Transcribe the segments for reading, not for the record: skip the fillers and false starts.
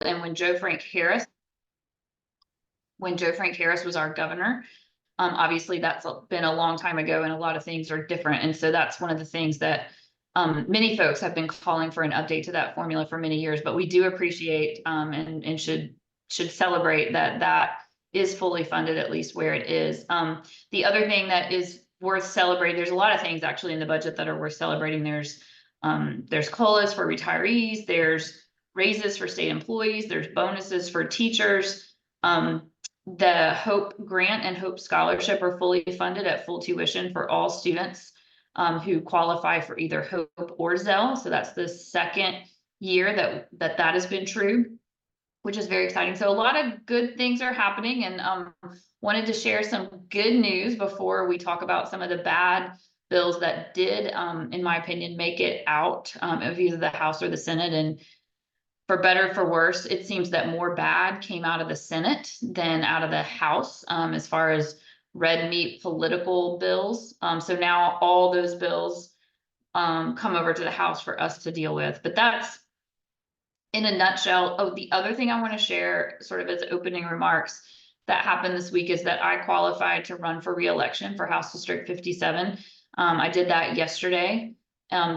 and when Joe Frank Harris was our governor. Obviously that's been a long time ago and a lot of things are different. And so that's one of the things that many folks have been calling for an update to that formula for many years, but we do appreciate and should celebrate that is fully funded, at least where it is. The other thing that is worth celebrating, there's a lot of things actually in the budget that are worth celebrating. There's COLAs for retirees, there's raises for state employees, there's bonuses for teachers. The HOPE grant and HOPE scholarship are fully funded at full tuition for all students who qualify for either HOPE or Zell. So that's the second year that has been true, which is very exciting. So a lot of good things are happening, and wanted to share some good news before we talk about some of the bad bills that did, in my opinion, make it out of either the House or the Senate. And for better or for worse, it seems that more bad came out of the Senate than out of the House, as far as red meat political bills. So now all those bills come over to the House for us to deal with. But that's in a nutshell. Oh, the other thing I want to share sort of as opening remarks that happened this week is that I qualified to run for re-election for House District 57. I did that yesterday.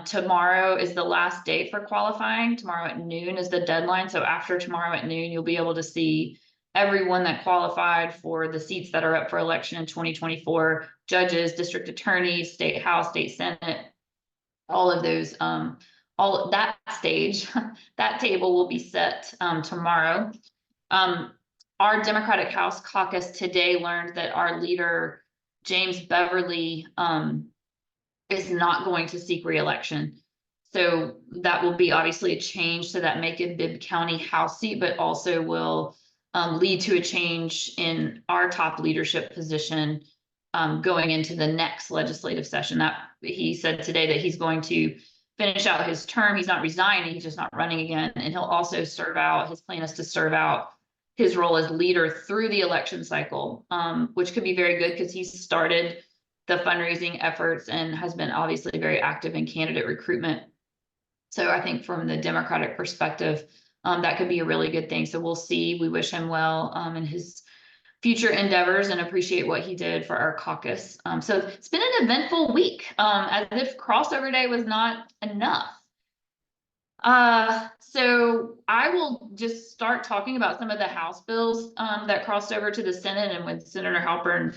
Tomorrow is the last day for qualifying. Tomorrow at noon is the deadline. So after tomorrow at noon, you'll be able to see everyone that qualified for the seats that are up for election in 2024, judges, district attorneys, state house, state senate, all of those, all that stage, that table will be set tomorrow. Our Democratic House caucus today learned that our leader, James Beverly, is not going to seek re-election. So that will be obviously a change to that Macon-Bibb County House seat, but also will lead to a change in our top leadership position going into the next legislative session. That he said today that he's going to finish out his term. He's not resigning, he's just not running again. And he'll also serve out, his plan is to serve out his role as leader through the election cycle, which could be very good because he's started the fundraising efforts and has been obviously very active in candidate recruitment. So I think from the Democratic perspective, that could be a really good thing. So we'll see. We wish him well in his future endeavors and appreciate what he did for our caucus. So it's been an eventful week, as if crossover day was not enough. So I will just start talking about some of the House bills that crossed over to the Senate, and when Senator Halpern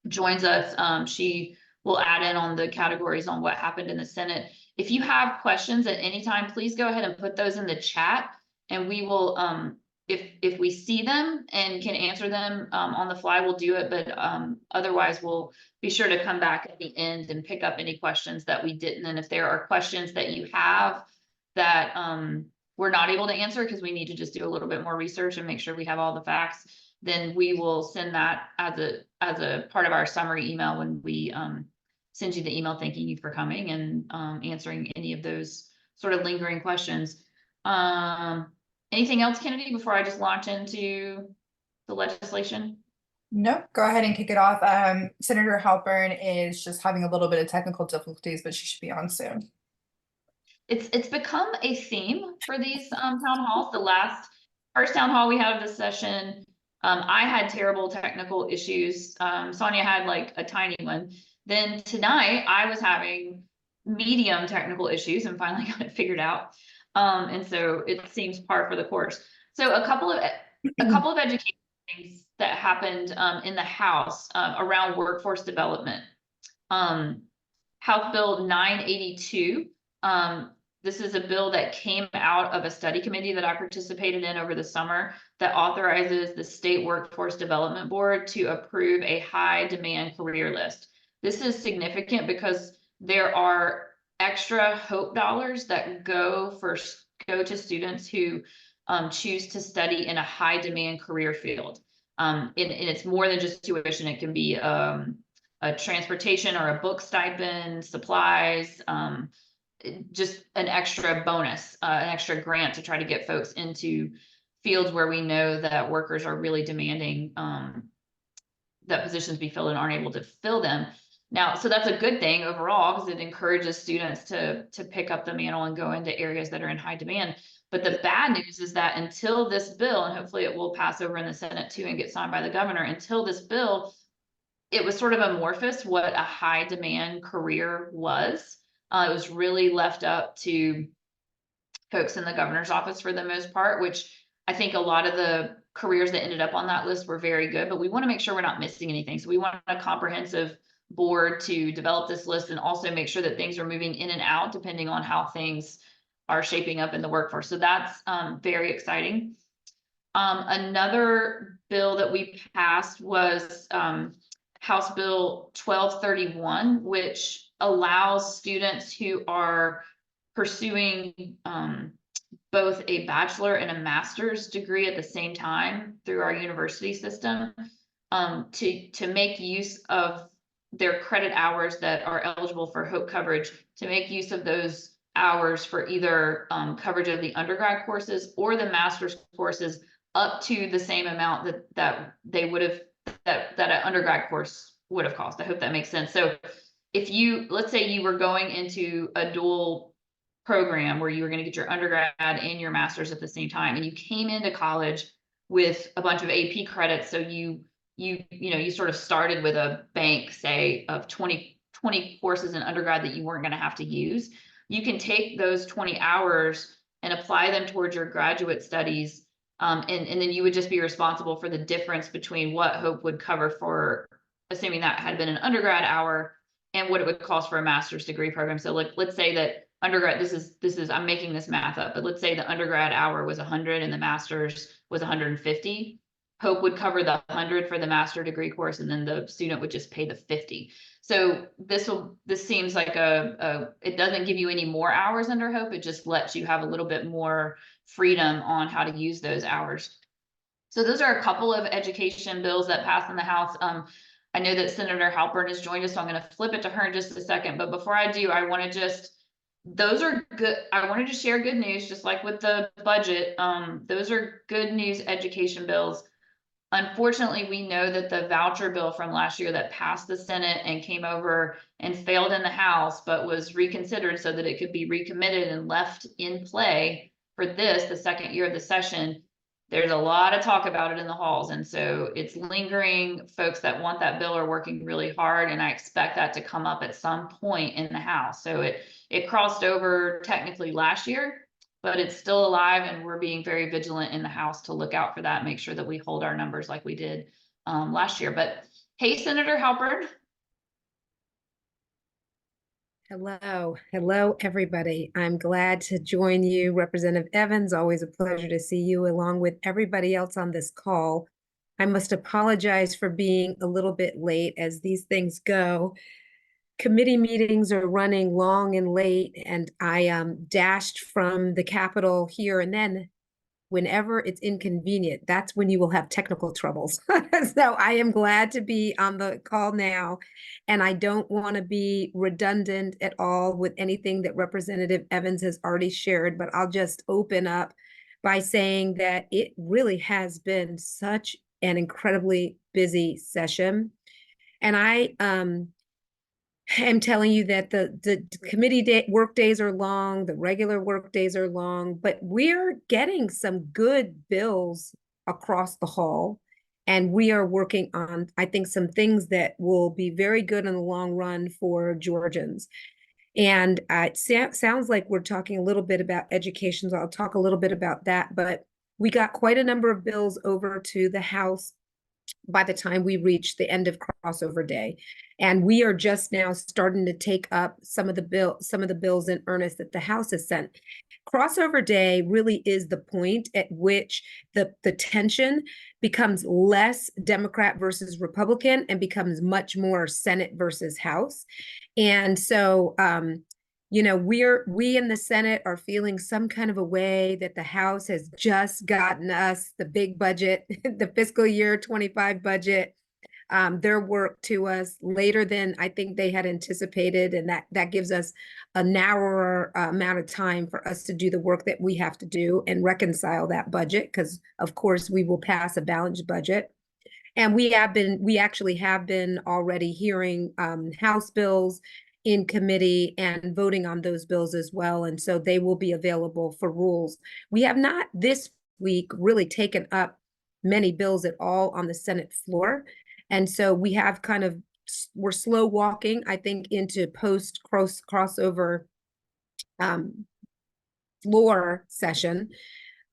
joins us, she will add in on the categories on what happened in the Senate. If you have questions at any time, please go ahead and put those in the chat, and we will, if we see them and can answer them on the fly, we'll do it. But otherwise, we'll be sure to come back at the end and pick up any questions that we didn't. And if there are questions that you have that we're not able to answer because we need to just do a little bit more research and make sure we have all the facts, then we will send that as a part of our summary email when we send you the email thanking you for coming and answering any of those sort of lingering questions. Anything else, Kennedy, before I just launch into the legislation? No, go ahead and kick it off. Senator Halpern is just having a little bit of technical difficulties, but she should be on soon. It's become a theme for these town halls. The first town hall we had of this session, I had terrible technical issues. Sonia had like a tiny one. Then tonight I was having medium technical issues and finally got it figured out. And so it seems par for the course. So a couple of education things that happened in the House around workforce development. House Bill 982. This is a bill that came out of a study committee that I participated in over the summer that authorizes the State Workforce Development Board to approve a high demand career list. This is significant because there are extra HOPE dollars that go to students who choose to study in a high demand career field. And it's more than just tuition. It can be a transportation or a book stipend, supplies, just an extra bonus, an extra grant to try to get folks into fields where we know that workers are really demanding that positions be filled and aren't able to fill them. Now, so that's a good thing overall because it encourages students to pick up the mantle and go into areas that are in high demand. But the bad news is that until this bill, and hopefully it will pass over in the Senate too and get signed by the governor, until this bill, it was sort of amorphous what a high demand career was. It was really left up to folks in the governor's office for the most part, which I think a lot of the careers that ended up on that list were very good, but we want to make sure we're not missing anything. So we want a comprehensive board to develop this list and also make sure that things are moving in and out depending on how things are shaping up in the workforce. So that's very exciting. Another bill that we passed was House Bill 1231, which allows students who are pursuing both a bachelor and a master's degree at the same time through our university system to make use of their credit hours that are eligible for HOPE coverage, to make use of those hours for either coverage of the undergrad courses or the master's courses up to the same amount that they would have that an undergrad course would have cost. I hope that makes sense. So if you, let's say you were going into a dual program where you were going to get your undergrad and your master's at the same time, and you came into college with a bunch of AP credits, so you sort of started with a bank, say, of 20 courses in undergrad that you weren't going to have to use. You can take those 20 hours and apply them towards your graduate studies. And then you would just be responsible for the difference between what HOPE would cover for, assuming that had been an undergrad hour, and what it would cost for a master's degree program. So let's say that undergrad, this is, I'm making this math up, but let's say the undergrad hour was 100 and the master's was 150. HOPE would cover the 100 for the master degree course, and then the student would just pay the 50. So this seems like it doesn't give you any more hours under HOPE. It just lets you have a little bit more freedom on how to use those hours. So those are a couple of education bills that passed in the House. I know that Senator Halpern has joined us, so I'm going to flip it to her in just a second. But before I do, I want to those are good. I wanted to share good news, just like with the budget. Those are good news education bills. Unfortunately, we know that the voucher bill from last year that passed the Senate and came over and failed in the House, but was reconsidered so that it could be recommitted and left in play for the second year of the session. There's a lot of talk about it in the halls. And so it's lingering. Folks that want that bill are working really hard. And I expect that to come up at some point in the House. So it crossed over technically last year, but it's still alive, and we're being very vigilant in the House to look out for that, make sure that we hold our numbers like we did last year. But hey, Senator Halpern. Hello, everybody. I'm glad to join you, Representative Evans. Always a pleasure to see you, along with everybody else on this call. I must apologize for being a little bit late, as these things go. Committee meetings are running long and late, and I dashed from the Capitol here, and then whenever it's inconvenient, that's when you will have technical troubles. So I am glad to be on the call now, and I don't want to be redundant at all with anything that Representative Evans has already shared, but I'll just open up by saying that it really has been such an incredibly busy session. And I I'm telling you that the committee work days are long, the regular work days are long, but we're getting some good bills across the hall. And we are working on, I think, some things that will be very good in the long run for Georgians. And it sounds like we're talking a little bit about education, so I'll talk a little bit about that. But we got quite a number of bills over to the House by the time we reach the end of crossover day. And we are just now starting to take up some of the bills in earnest that the House has sent. Crossover day really is the point at which the tension becomes less Democrat versus Republican and becomes much more Senate versus House. And so we in the Senate are feeling some kind of a way that the House has just gotten us the big budget, the fiscal year 25 budget, their work to us later than I think they had anticipated. And that gives us a narrower amount of time for us to do the work that we have to do and reconcile that budget, because of course we will pass a balanced budget. And we actually have been already hearing House bills in committee and voting on those bills as well. And so they will be available for rules. We have not this week really taken up many bills at all on the Senate floor. And so we have kind of, we're slow walking, I think, into post crossover floor session.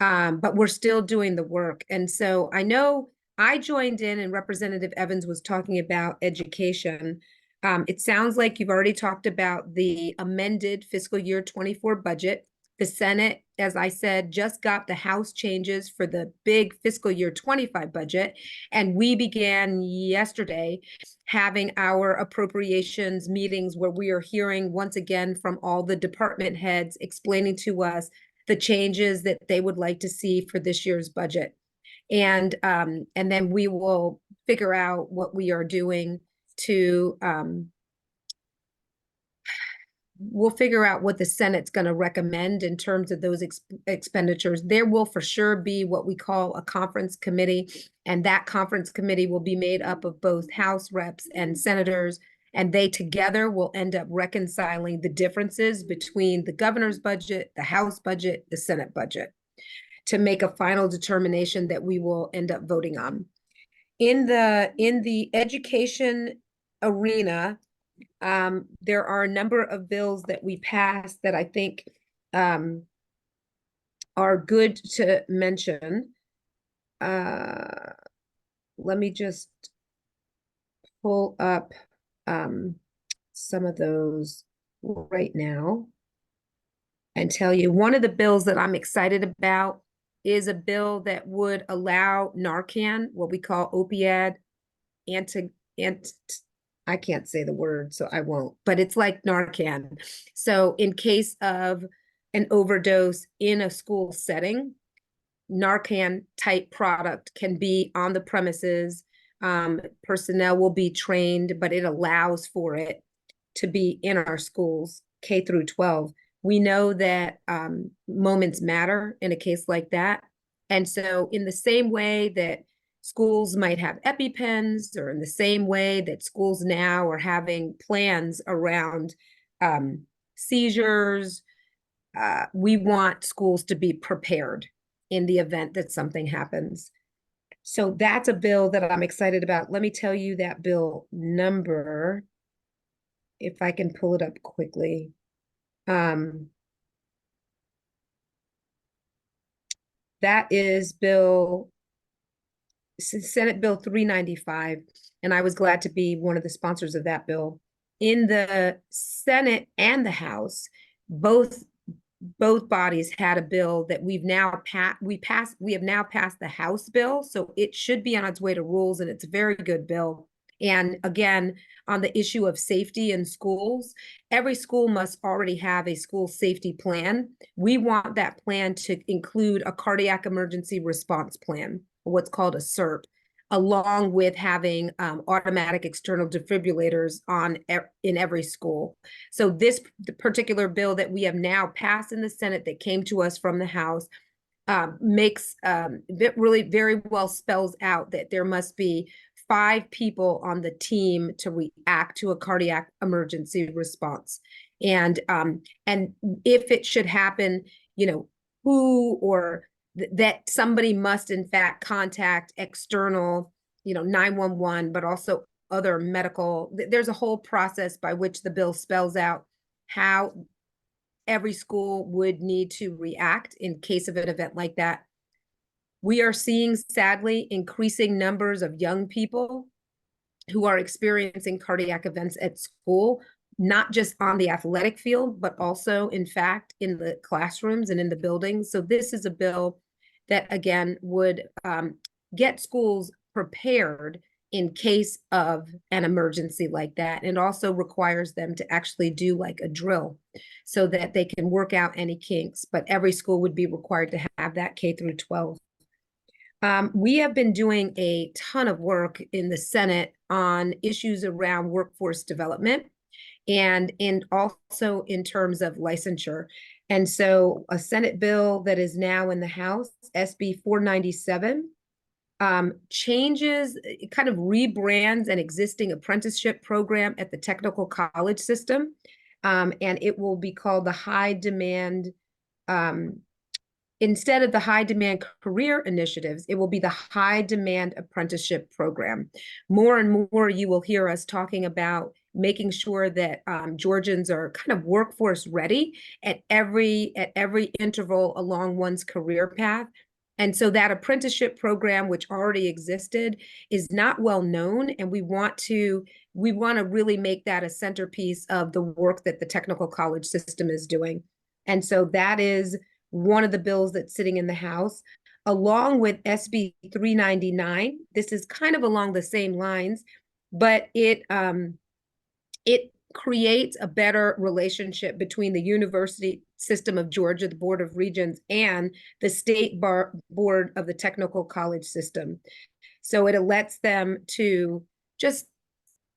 But we're still doing the work. And so I know I joined in and Representative Evans was talking about education. It sounds like you've already talked about the amended fiscal year 24 budget. The Senate, as I said, just got the House changes for the big fiscal year 25 budget. And we began yesterday having our appropriations meetings where we are hearing once again from all the department heads explaining to us the changes that they would like to see for this year's budget. And then we will figure out what we are doing to, we'll figure out what the Senate's going to recommend in terms of those expenditures. There will for sure be what we call a conference committee, and that conference committee will be made up of both House reps and senators, and they together will end up reconciling the differences between the governor's budget, the House budget, the Senate budget, to make a final determination that we will end up voting on. In the education arena, there are a number of bills that we passed that I think are good to mention. Let me just pull up some of those right now and tell you one of the bills that I'm excited about is a bill that would allow Narcan, what we call opiate I can't say the word, so I won't, but it's like Narcan. So in case of an overdose in a school setting, Narcan type product can be on the premises. Personnel will be trained, but it allows for it to be in our schools, K through 12. We know that moments matter in a case like that. And so in the same way that schools might have EpiPens, or in the same way that schools now are having plans around seizures, we want schools to be prepared in the event that something happens. So that's a bill that I'm excited about. Let me tell you that bill number, if I can pull it up quickly. That is Senate Bill 395, and I was glad to be one of the sponsors of that bill. In the Senate and the House, both bodies had a bill that we've now we have now passed the House bill, so it should be on its way to rules, and it's a very good bill. And again, on the issue of safety in schools, every school must already have a school safety plan. We want that plan to include a cardiac emergency response plan, what's called a CERP, along with having automatic external defibrillators in every school. So this particular bill that we have now passed in the Senate that came to us from the House makes it really very well spells out that there must be 5 people on the team to react to a cardiac emergency response. And if it should happen, who or that somebody must in fact contact external, 911, but also other medical. There's a whole process by which the bill spells out how every school would need to react in case of an event like that. We are seeing, sadly, increasing numbers of young people who are experiencing cardiac events at school, not just on the athletic field, but also, in fact, in the classrooms and in the buildings. So this is a bill that, again, would get schools prepared in case of an emergency like that, and also requires them to actually do like a drill so that they can work out any kinks. But every school would be required to have that K through 12. We have been doing a ton of work in the Senate on issues around workforce development and also in terms of licensure. And so a Senate bill that is now in the House, SB 497, changes, it kind of rebrands an existing apprenticeship program at the technical college system. And it will be called the high demand, instead of the high demand career initiatives, it will be the high demand apprenticeship program. More and more you will hear us talking about making sure that Georgians are kind of workforce ready at every interval along one's career path. And so that apprenticeship program, which already existed, is not well known, and we want to really make that a centerpiece of the work that the technical college system is doing. And so that is one of the bills that's sitting in the House, along with SB 399. This is kind of along the same lines, but it creates a better relationship between the University System of Georgia, the Board of Regents, and the State Board of the Technical College System. So it lets them to just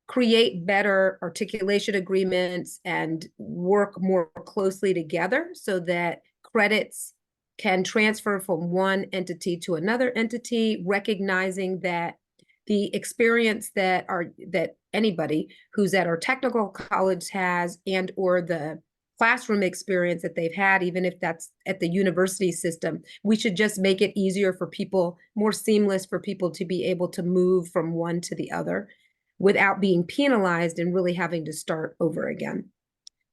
create better articulation agreements and work more closely together so that credits can transfer from one entity to another entity, recognizing that the experience that anybody who's at our technical college has, and or the classroom experience that they've had, even if that's at the university system, we should just make it easier for people, more seamless for people to be able to move from one to the other without being penalized and really having to start over again.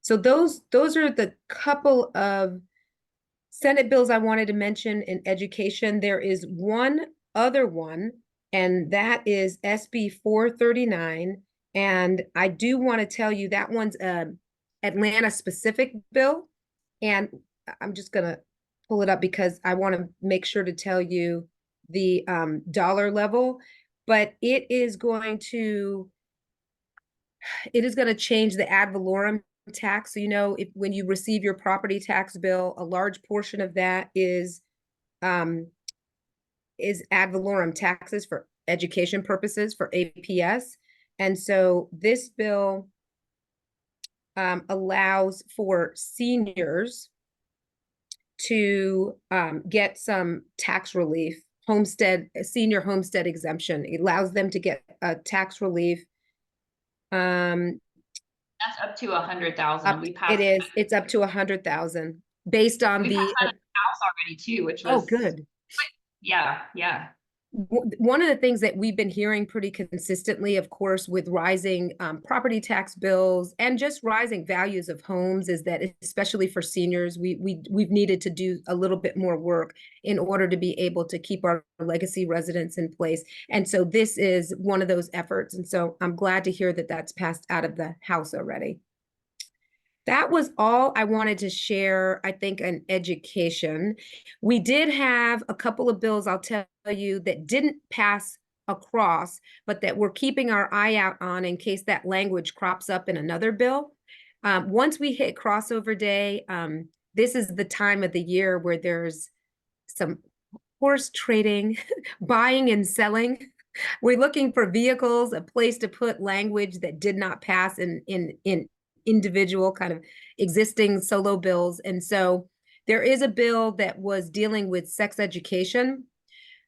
So those are the couple of Senate bills I wanted to mention in education. There is one other one, and that is SB 439. And I do want to tell you that one's a Atlanta specific bill. And I'm just going to pull it up because I want to make sure to tell you the dollar level. But it is going to change the ad valorem tax. So, you know, when you receive your property tax bill, a large portion of that is ad valorem taxes for education purposes, for APS. And so this bill allows for seniors to get some tax relief, senior homestead exemption. It allows them to get a tax relief. That's up to 100,000. We passed. It's up to 100,000 based on we passed that in the House already too, which was good. Yeah. One of the things that we've been hearing pretty consistently, of course, with rising property tax bills and just rising values of homes, is that especially for seniors, we've needed to do a little bit more work in order to be able to keep our legacy residents in place. And so this is one of those efforts. And so I'm glad to hear that that's passed out of the House already. That was all I wanted to share, I think, on education. We did have a couple of bills, I'll tell you, that didn't pass across, but that we're keeping our eye out on in case that language crops up in another bill. Once we hit crossover day, this is the time of the year where there's some horse trading, buying and selling. We're looking for vehicles, a place to put language that did not pass in individual kind of existing solo bills. And so there is a bill that was dealing with sex education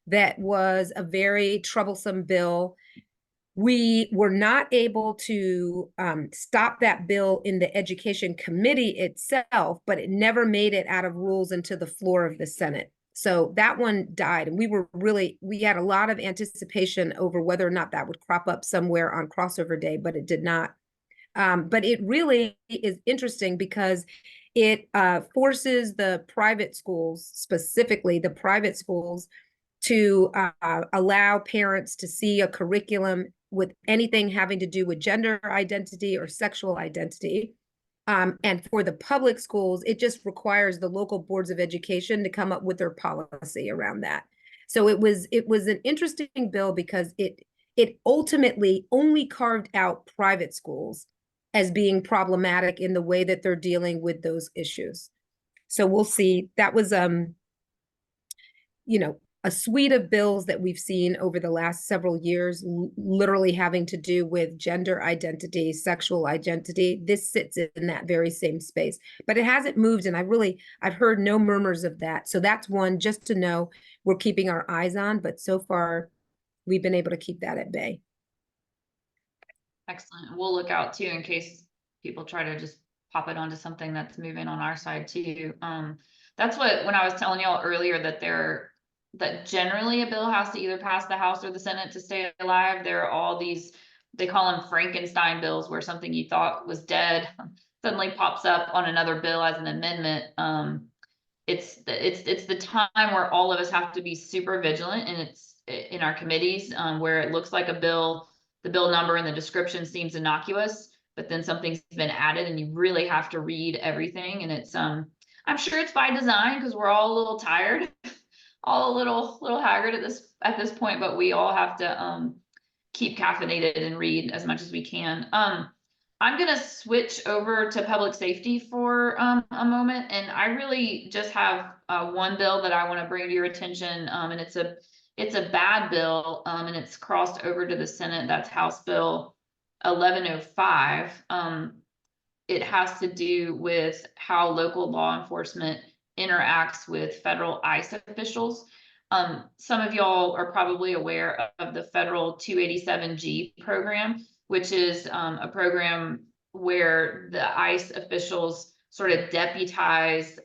that was a very troublesome bill. We were not able to stop that bill in the Education Committee itself, but it never made it out of rules into the floor of the Senate. So that one died, and we had a lot of anticipation over whether or not that would crop up somewhere on crossover day, but it did not. But it really is interesting because it forces the private schools, specifically the private schools, to allow parents to see a curriculum with anything having to do with gender identity or sexual identity. And for the public schools, it just requires the local boards of education to come up with their policy around that. So it was an interesting bill because it ultimately only carved out private schools as being problematic in the way that they're dealing with those issues. So we'll see. That was, a suite of bills that we've seen over the last several years, literally having to do with gender identity, sexual identity. This sits in that very same space, but it hasn't moved. And I've heard no murmurs of that. So that's one just to know we're keeping our eyes on, but so far we've been able to keep that at bay. Excellent. We'll look out too in case people try to just pop it onto something that's moving on our side too. That's what, when I was telling y'all earlier that generally a bill has to either pass the House or the Senate to stay alive. There are all these, they call them Frankenstein bills, where something you thought was dead suddenly pops up on another bill as an amendment. It's the time where all of us have to be super vigilant, and it's in our committees, where it looks like a bill, the bill number and the description seems innocuous, but then something's been added and you really have to read everything. And it's, I'm sure it's by design because we're all a little tired, all a little haggard at this point, but we all have to, keep caffeinated and read as much as we can. I'm gonna switch over to public safety for a moment, and I really just have one bill that I want to bring to your attention, and it's a bad bill, and it's crossed over to the Senate. That's House Bill 1105. It has to do with how local law enforcement interacts with federal ICE officials. Some of y'all are probably aware of the federal 287G program, which is a program where the ICE officials sort of deputize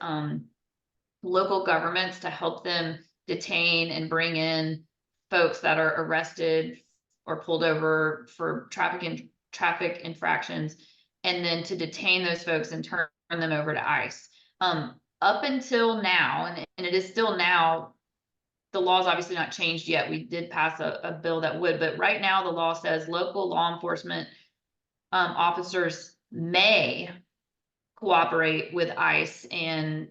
local governments to help them detain and bring in folks that are arrested or pulled over for traffic infractions, and then to detain those folks and turn them over to ICE. Up until now, and it is still now, the law's obviously not changed yet. We did pass a bill that would, but right now the law says local law enforcement officers may cooperate with ICE and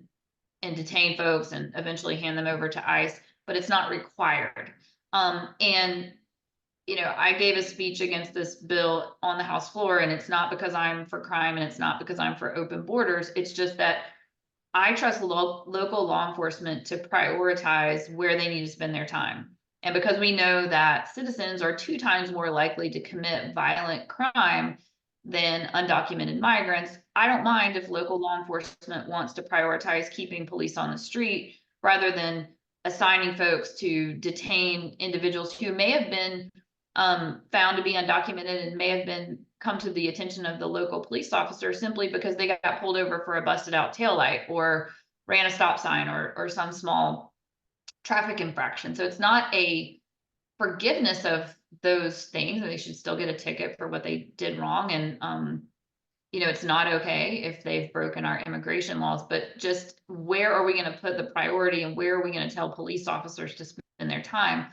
detain folks and eventually hand them over to ICE, but it's not required. And you know, I gave a speech against this bill on the House floor, and it's not because I'm for crime and it's not because I'm for open borders. It's just that I trust local law enforcement to prioritize where they need to spend their time. And because we know that citizens are 2 times more likely to commit violent crime than undocumented migrants, I don't mind if local law enforcement wants to prioritize keeping police on the street rather than assigning folks to detain individuals who may have been found to be undocumented and may have come to the attention of the local police officer simply because they got pulled over for a busted out taillight or ran a stop sign or some small traffic infraction. So it's not a forgiveness of those things, and they should still get a ticket for what they did wrong. And you know, it's not okay if they've broken our immigration laws, but just where are we going to put the priority, and where are we going to tell police officers to spend their time?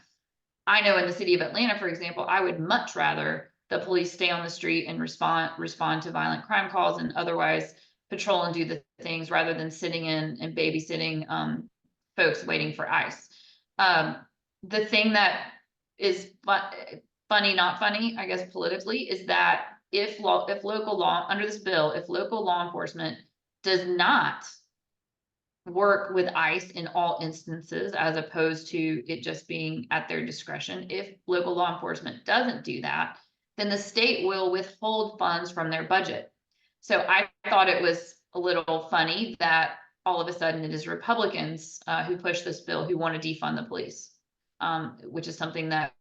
I know in the city of Atlanta, for example, I would much rather the police stay on the street and respond to violent crime calls and otherwise patrol and do the things rather than sitting in and babysitting folks waiting for ICE. The thing that is funny, not funny, I guess politically, is that if local law, under this bill, if local law enforcement does not work with ICE in all instances, as opposed to it just being at their discretion, if local law enforcement doesn't do that, then the state will withhold funds from their budget. So I thought it was a little funny that all of a sudden it is Republicans who push this bill who want to defund the police, which is something that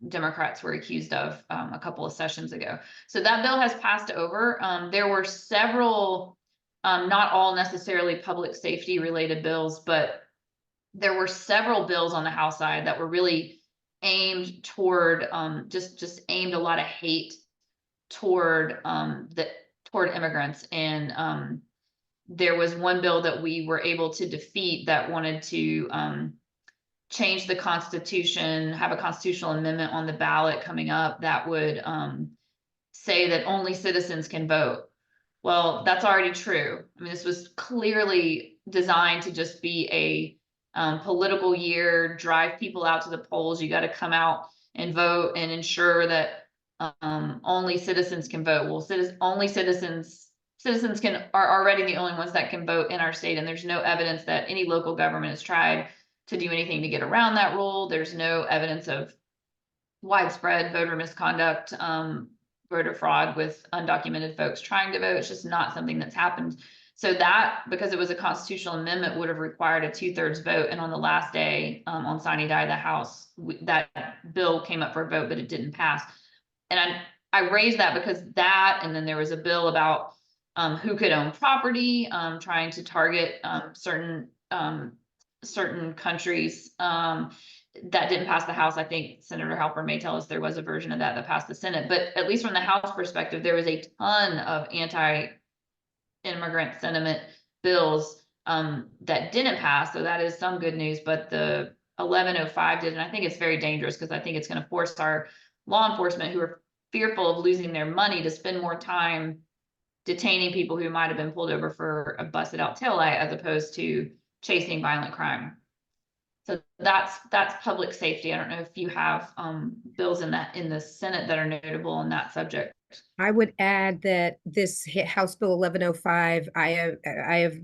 Democrats were accused of a couple of sessions ago. So that bill has passed over. There were several, not all necessarily public safety related bills, but there were several bills on the House side that were really aimed toward just aimed a lot of hate toward immigrants. And there was one bill that we were able to defeat that wanted to change the Constitution, have a constitutional amendment on the ballot coming up that would say that only citizens can vote. Well, that's already true. I mean, this was clearly designed to just be a political year, drive people out to the polls. You got to come out and vote and ensure that only citizens can vote. Well, citizens are already the only ones that can vote in our state, and there's no evidence that any local government has tried to do anything to get around that rule. There's no evidence of widespread voter misconduct, voter fraud with undocumented folks trying to vote. It's just not something that's happened. So that, because it was a constitutional amendment, would have required a 2/3 vote. And on the last day, on Sine Die, the House, that that bill came up for a vote, but it didn't pass. And I raised that because that, and then there was a bill about who could own property, trying to target certain countries. That didn't pass the House. I think Senator Halpern may tell us there was a version of that that passed the Senate, but at least from the House perspective, there was a ton of anti-immigrant sentiment bills that didn't pass. So that is some good news, but the 1105 did, and I think it's very dangerous because I think it's going to force our law enforcement who are fearful of losing their money to spend more time detaining people who might have been pulled over for a busted out taillight as opposed to chasing violent crime. So that's public safety. I don't know if you have bills in the Senate that are notable on that subject. I would add that this House Bill 1105, I have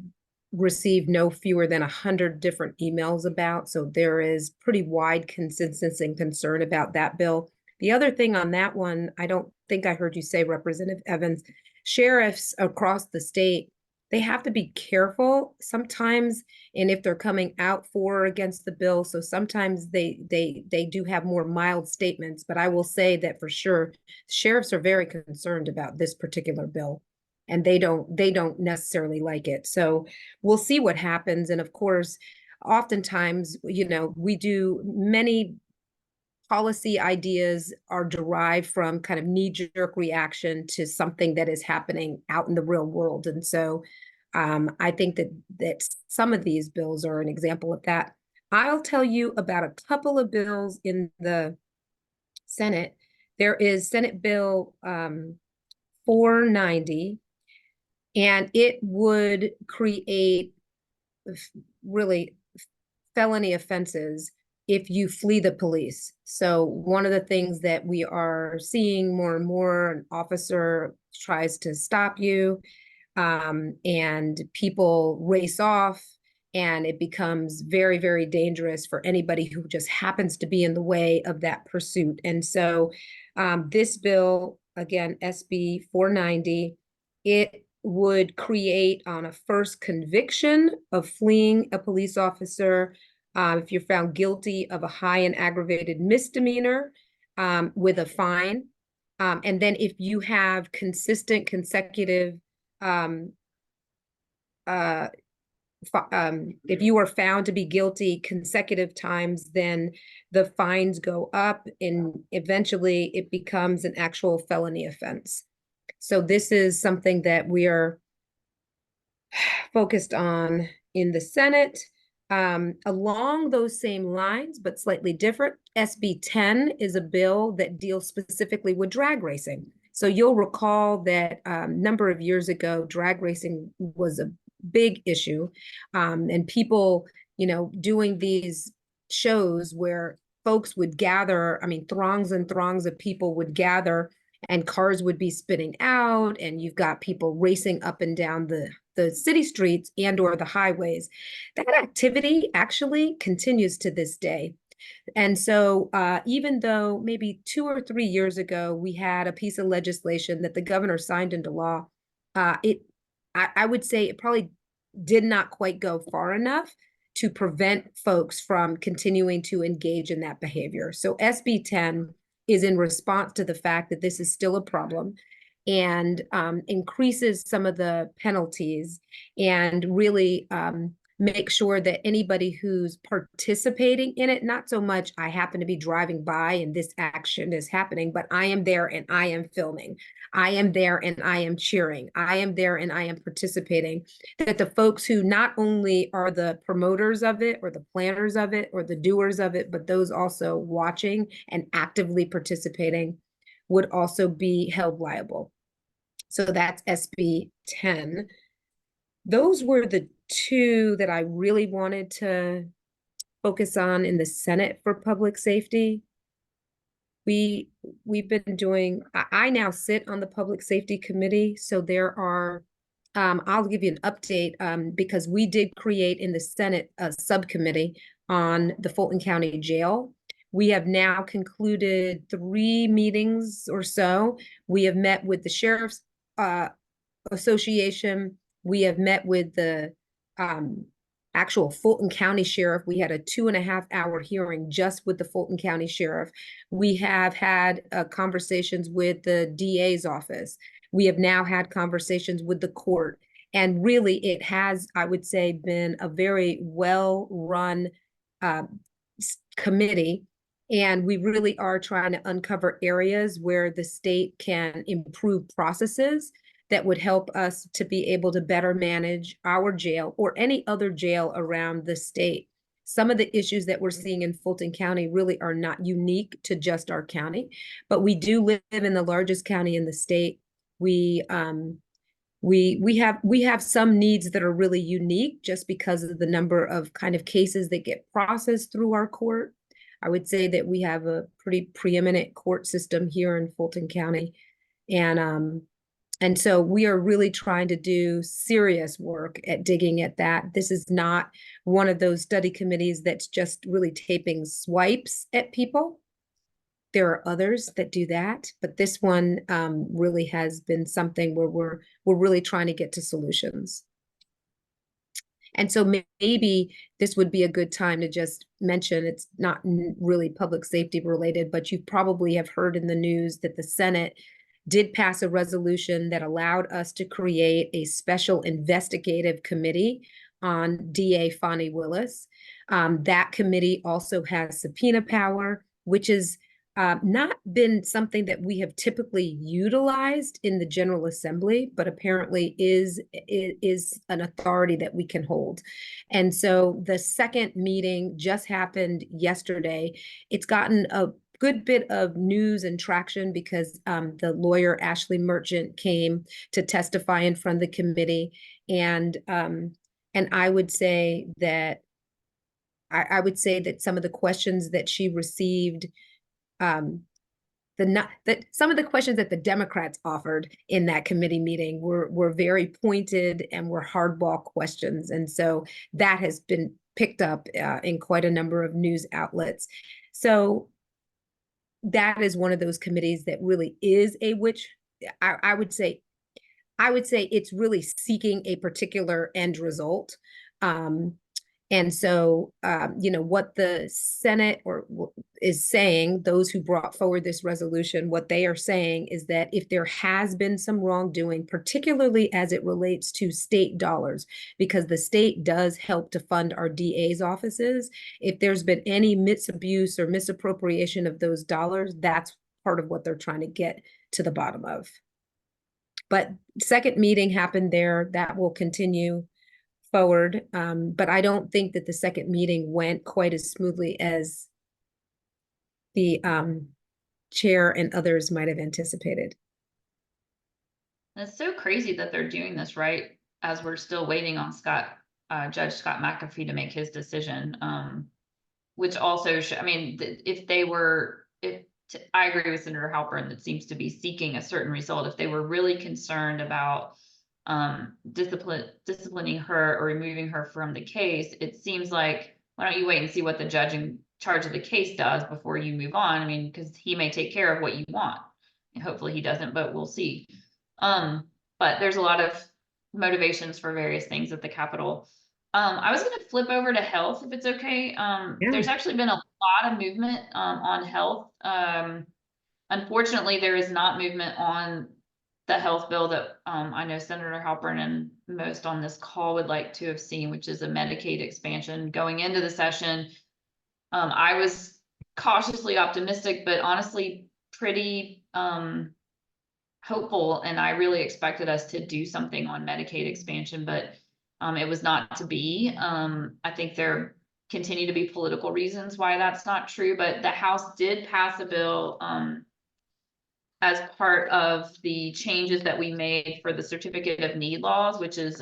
received no fewer than 100 different emails about, so there is pretty wide consensus and concern about that bill. The other thing on that one, I don't think I heard you say, Representative Evans, sheriffs across the state, they have to be careful sometimes, and if they're coming out for or against the bill, so sometimes they do have more mild statements, but I will say that for sure, sheriffs are very concerned about this particular bill, and they don't necessarily like it. So we'll see what happens, and of course, oftentimes, we do many policy ideas are derived from kind of knee-jerk reaction to something that is happening out in the real world. And so I think that some of these bills are an example of that. I'll tell you about a couple of bills in the Senate. There is Senate Bill 490, and it would create really felony offenses if you flee the police. So one of the things that we are seeing more and more, an officer tries to stop you, and people race off, and it becomes very, very dangerous for anybody who just happens to be in the way of that pursuit. And so this bill, again, SB 490, it would create on a first conviction of fleeing a police officer, if you're found guilty of a high and aggravated misdemeanor with a fine. And then if you have consistent consecutive, if you are found to be guilty consecutive times, then the fines go up and eventually it becomes an actual felony offense. So this is something that we are focused on in the Senate. Along those same lines, but slightly different, SB 10 is a bill that deals specifically with drag racing. So you'll recall that a number of years ago, drag racing was a big issue, and people, doing these shows where folks would gather, throngs and throngs of people would gather, and cars would be spinning out, and you've got people racing up and down the city streets and or the highways. That activity actually continues to this day. And so even though maybe 2 or 3 years ago, we had a piece of legislation that the governor signed into law, I would say it probably did not quite go far enough to prevent folks from continuing to engage in that behavior. So SB 10 is in response to the fact that this is still a problem, and increases some of the penalties, and really make sure that anybody who's participating in it, not so much I happen to be driving by and this action is happening, but I am there and I am filming. I am there and I am cheering. I am there and I am participating. That the folks who not only are the promoters of it or the planners of it or the doers of it, but those also watching and actively participating would also be held liable. So that's SB 10. Those were the two that I really wanted to focus on in the Senate for public safety. We've been doing, I now sit on the Public Safety Committee, so there are, I'll give you an update, because we did create in the Senate a subcommittee on the Fulton County Jail. We have now concluded 3 meetings or so. We have met with the Sheriff's Association. We have met with the actual Fulton County Sheriff. We had a 2.5 hour hearing just with the Fulton County Sheriff. We have had conversations with the DA's office. We have now had conversations with the court. And really, it has, I would say, been a very well-run committee. And we really are trying to uncover areas where the state can improve processes that would help us to be able to better manage our jail or any other jail around the state. Some of the issues that we're seeing in Fulton County really are not unique to just our county, but we do live in the largest county in the state. We have some needs that are really unique just because of the number of kind of cases that get processed through our court. I would say that we have a pretty preeminent court system here in Fulton County. And so we are really trying to do serious work at digging at that. This is not one of those study committees that's just really taking swipes at people. There are others that do that, but this one really has been something where we're really trying to get to solutions. And so maybe this would be a good time to just mention, it's not really public safety related, but you probably have heard in the news that the Senate did pass a resolution that allowed us to create a special investigative committee on DA Fani Willis. That committee also has subpoena power, which is not been something that we have typically utilized in the General Assembly, but apparently is an authority that we can hold. And so the second meeting just happened yesterday. It's gotten a good bit of news and traction because the lawyer Ashley Merchant came to testify in front of the committee, and I would say that I would say that some of the questions that she received, some of the questions that the Democrats offered in that committee meeting were very pointed and were hardball questions, and so that has been picked up in quite a number of news outlets. So that is one of those committees that really is I would say it's really seeking a particular end result. And so, what the Senate is saying, those who brought forward this resolution, what they are saying is that if there has been some wrongdoing, particularly as it relates to state dollars, because the state does help to fund our DA's offices, if there's been any misabuse or misappropriation of those dollars, that's part of what they're trying to get to the bottom of. But second meeting happened there. That will continue forward, but I don't think that the second meeting went quite as smoothly as the chair and others might have anticipated. It's so crazy that they're doing this right as we're still waiting on Judge Scott McAfee to make his decision, which also I mean, I agree with Senator Halpern that seems to be seeking a certain result. If they were really concerned about disciplining her or removing her from the case, it seems like, why don't you wait and see what the judge in charge of the case does before you move on? I mean, because he may take care of what you want, and hopefully he doesn't, but we'll see. But there's a lot of motivations for various things at the Capitol. I was going to flip over to health, if it's okay. Yeah. There's actually been a lot of movement on health. Unfortunately, there is not movement on the health bill that I know Senator Halpern and most on this call would like to have seen, which is a Medicaid expansion. Going into the session, I was cautiously optimistic, but honestly pretty hopeful, and I really expected us to do something on Medicaid expansion, but it was not to be. I think there continue to be political reasons why that's not true, but the House did pass a bill as part of the changes that we made for the certificate of need laws, which is,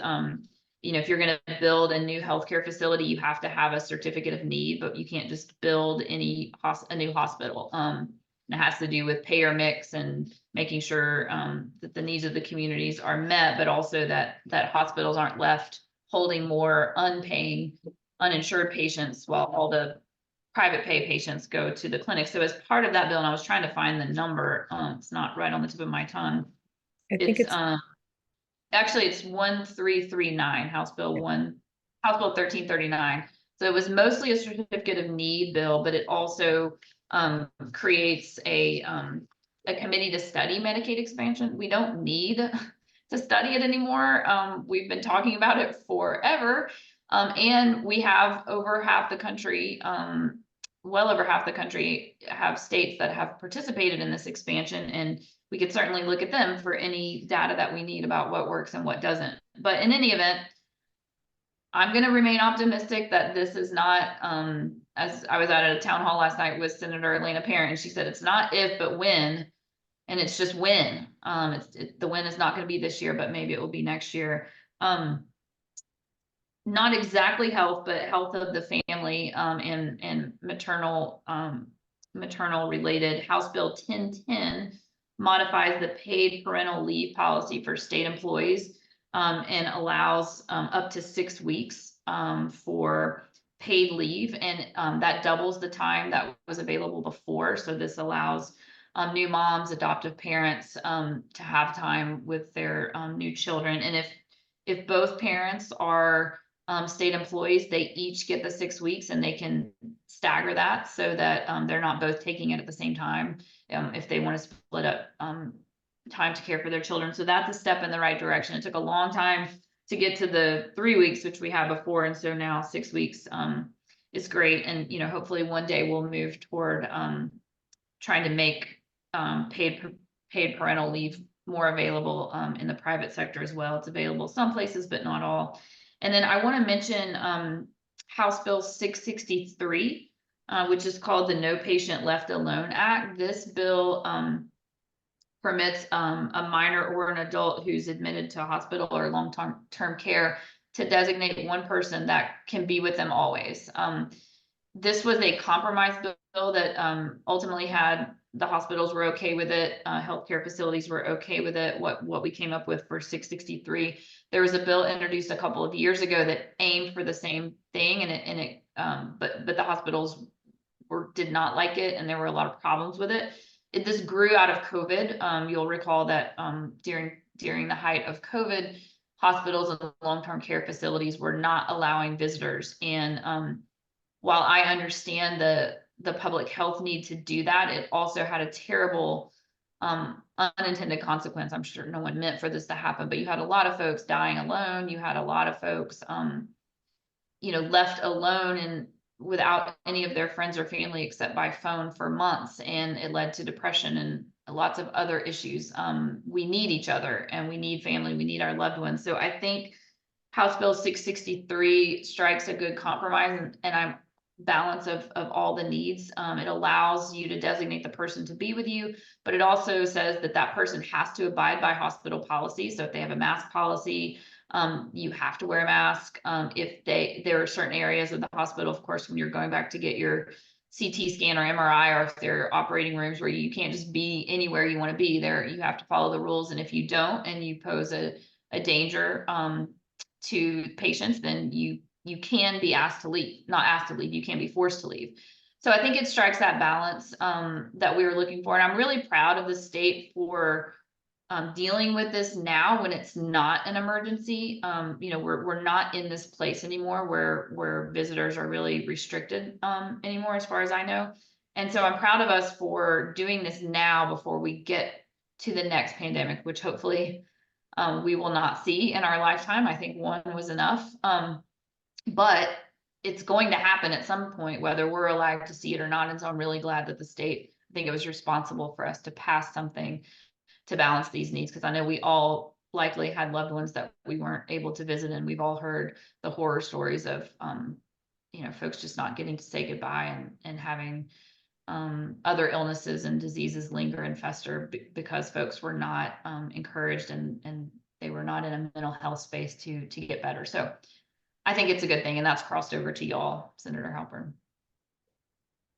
if you're going to build a new healthcare facility, you have to have a certificate of need, but you can't just build a new hospital. And it has to do with payer mix and making sure that the needs of the communities are met, but also that hospitals aren't left holding more uninsured patients while all the private pay patients go to the clinic. So as part of that bill, and I was trying to find the number, it's not right on the tip of my tongue. I think it's actually it's 1339, House Bill House Bill 1339. So it was mostly a certificate of need bill, but it also creates a committee to study Medicaid expansion. We don't need to study it anymore. We've been talking about it forever. And we have over half the country, well over half the country have states that have participated in this expansion, and we could certainly look at them for any data that we need about what works and what doesn't. But in any event, I'm going to remain optimistic that this is not, as I was at a town hall last night with Senator Elena Parent, and she said it's not if, but when, and it's just when. The when is not going to be this year, but maybe it will be next year. Not exactly health, but health of the family, and maternal related. House Bill 1010 modifies the paid parental leave policy for state employees, and allows up to 6 weeks for paid leave, and that doubles the time that was available before. So this allows new moms, adoptive parents to have time with their new children. And if both parents are state employees, they each get the 6 weeks, and they can stagger that so that they're not both taking it at the same time if they want to split up time to care for their children. So that's a step in the right direction. It took a long time to get to the 3 weeks, which we had before, and so now 6 weeks is great. And hopefully one day we'll move toward trying to make paid parental leave more available in the private sector as well. It's available some places, but not all. And then I want to mention House Bill 663, which is called the No Patient Left Alone Act. This bill permits a minor or an adult who's admitted to a hospital or long-term care to designate one person that can be with them always. This was a compromise bill that ultimately had the hospitals were okay with it, healthcare facilities were okay with it. What we came up with for 663, there was a bill introduced a couple of years ago that aimed for the same thing, but the hospitals did not like it, and there were a lot of problems with it. This grew out of COVID. You'll recall that during the height of COVID, hospitals and long-term care facilities were not allowing visitors. And while I understand the public health need to do that, it also had a terrible unintended consequence. I'm sure no one meant for this to happen, but you had a lot of folks dying alone. You had a lot of folks, left alone and without any of their friends or family except by phone for months, and it led to depression and lots of other issues. We need each other, and we need family, we need our loved ones. So I think House Bill 663 strikes a good compromise, and I'm balance of all the needs. It allows you to designate the person to be with you, but it also says that person has to abide by hospital policy. So if they have a mask policy, you have to wear a mask. There are certain areas of the hospital, of course, when you're going back to get your CT scan or MRI, or if there are operating rooms where you can't just be anywhere you want to be there, you have to follow the rules. And if you don't, and you pose a danger to patients, then you can be asked to leave, not asked to leave, you can be forced to leave. So I think it strikes that balance that we were looking for. And I'm really proud of the state for dealing with this now when it's not an emergency. We're not in this place anymore where visitors are really restricted anymore, as far as I know. And so I'm proud of us for doing this now before we get to the next pandemic, which hopefully we will not see in our lifetime. I think one was enough. But it's going to happen at some point, whether we're alive to see it or not. And so I'm really glad that the state, I think it was responsible for us to pass something to balance these needs, because I know we all likely had loved ones that we weren't able to visit, and we've all heard the horror stories of folks just not getting to say goodbye and having other illnesses and diseases linger and fester because folks were not encouraged and they were not in a mental health space to get better. So I think it's a good thing, and that's crossed over to y'all, Senator Halpern.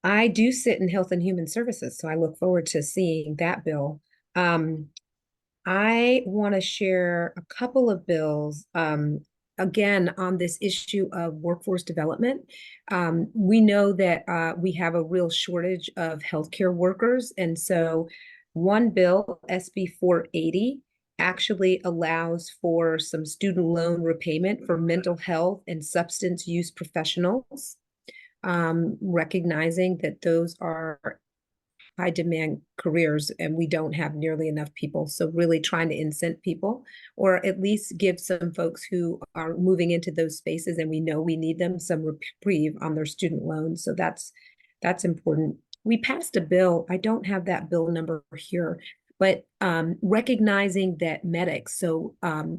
I do sit in Health and Human Services, so I look forward to seeing that bill. I want to share a couple of bills, again, on this issue of workforce development. We know that we have a real shortage of healthcare workers, and so one bill, SB 480, actually allows for some student loan repayment for mental health and substance use professionals, recognizing that those are high demand careers and we don't have nearly enough people. So really trying to incent people, or at least give some folks who are moving into those spaces and we know we need them some reprieve on their student loans. So that's important. We passed a bill. I don't have that bill number here, but recognizing that medics, so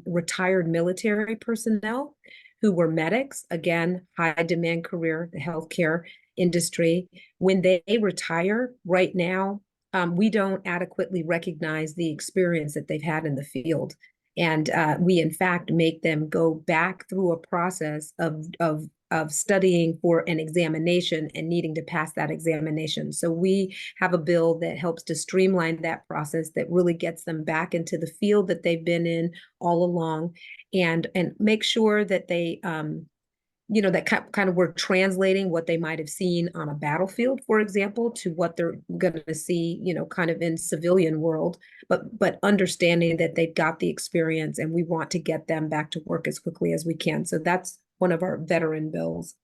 retired military personnel who were medics, again, high demand career, the healthcare industry, when they retire right now, we don't adequately recognize the experience that they've had in the field. And we, in fact, make them go back through a process of studying for an examination and needing to pass that examination. So we have a bill that helps to streamline that process, that really gets them back into the field that they've been in all along, and make sure that they that kind of we're translating what they might have seen on a battlefield, for example, to what they're going to see, kind of in civilian world, but understanding that they've got the experience and we want to get them back to work as quickly as we can. So that's one of our veteran bills.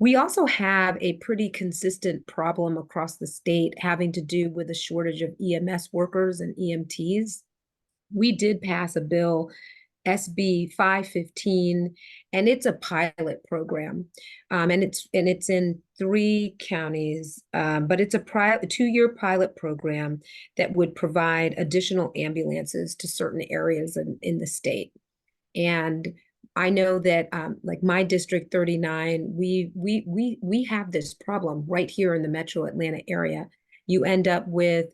We also have a pretty consistent problem across the state having to do with a shortage of EMS workers and EMTs. We did pass a bill, SB 515, and it's a pilot program, and it's in 3 counties, but it's a 2-year pilot program that would provide additional ambulances to certain areas in the state. And I know that, like my District 39, we have this problem right here in the Metro Atlanta area. You end up with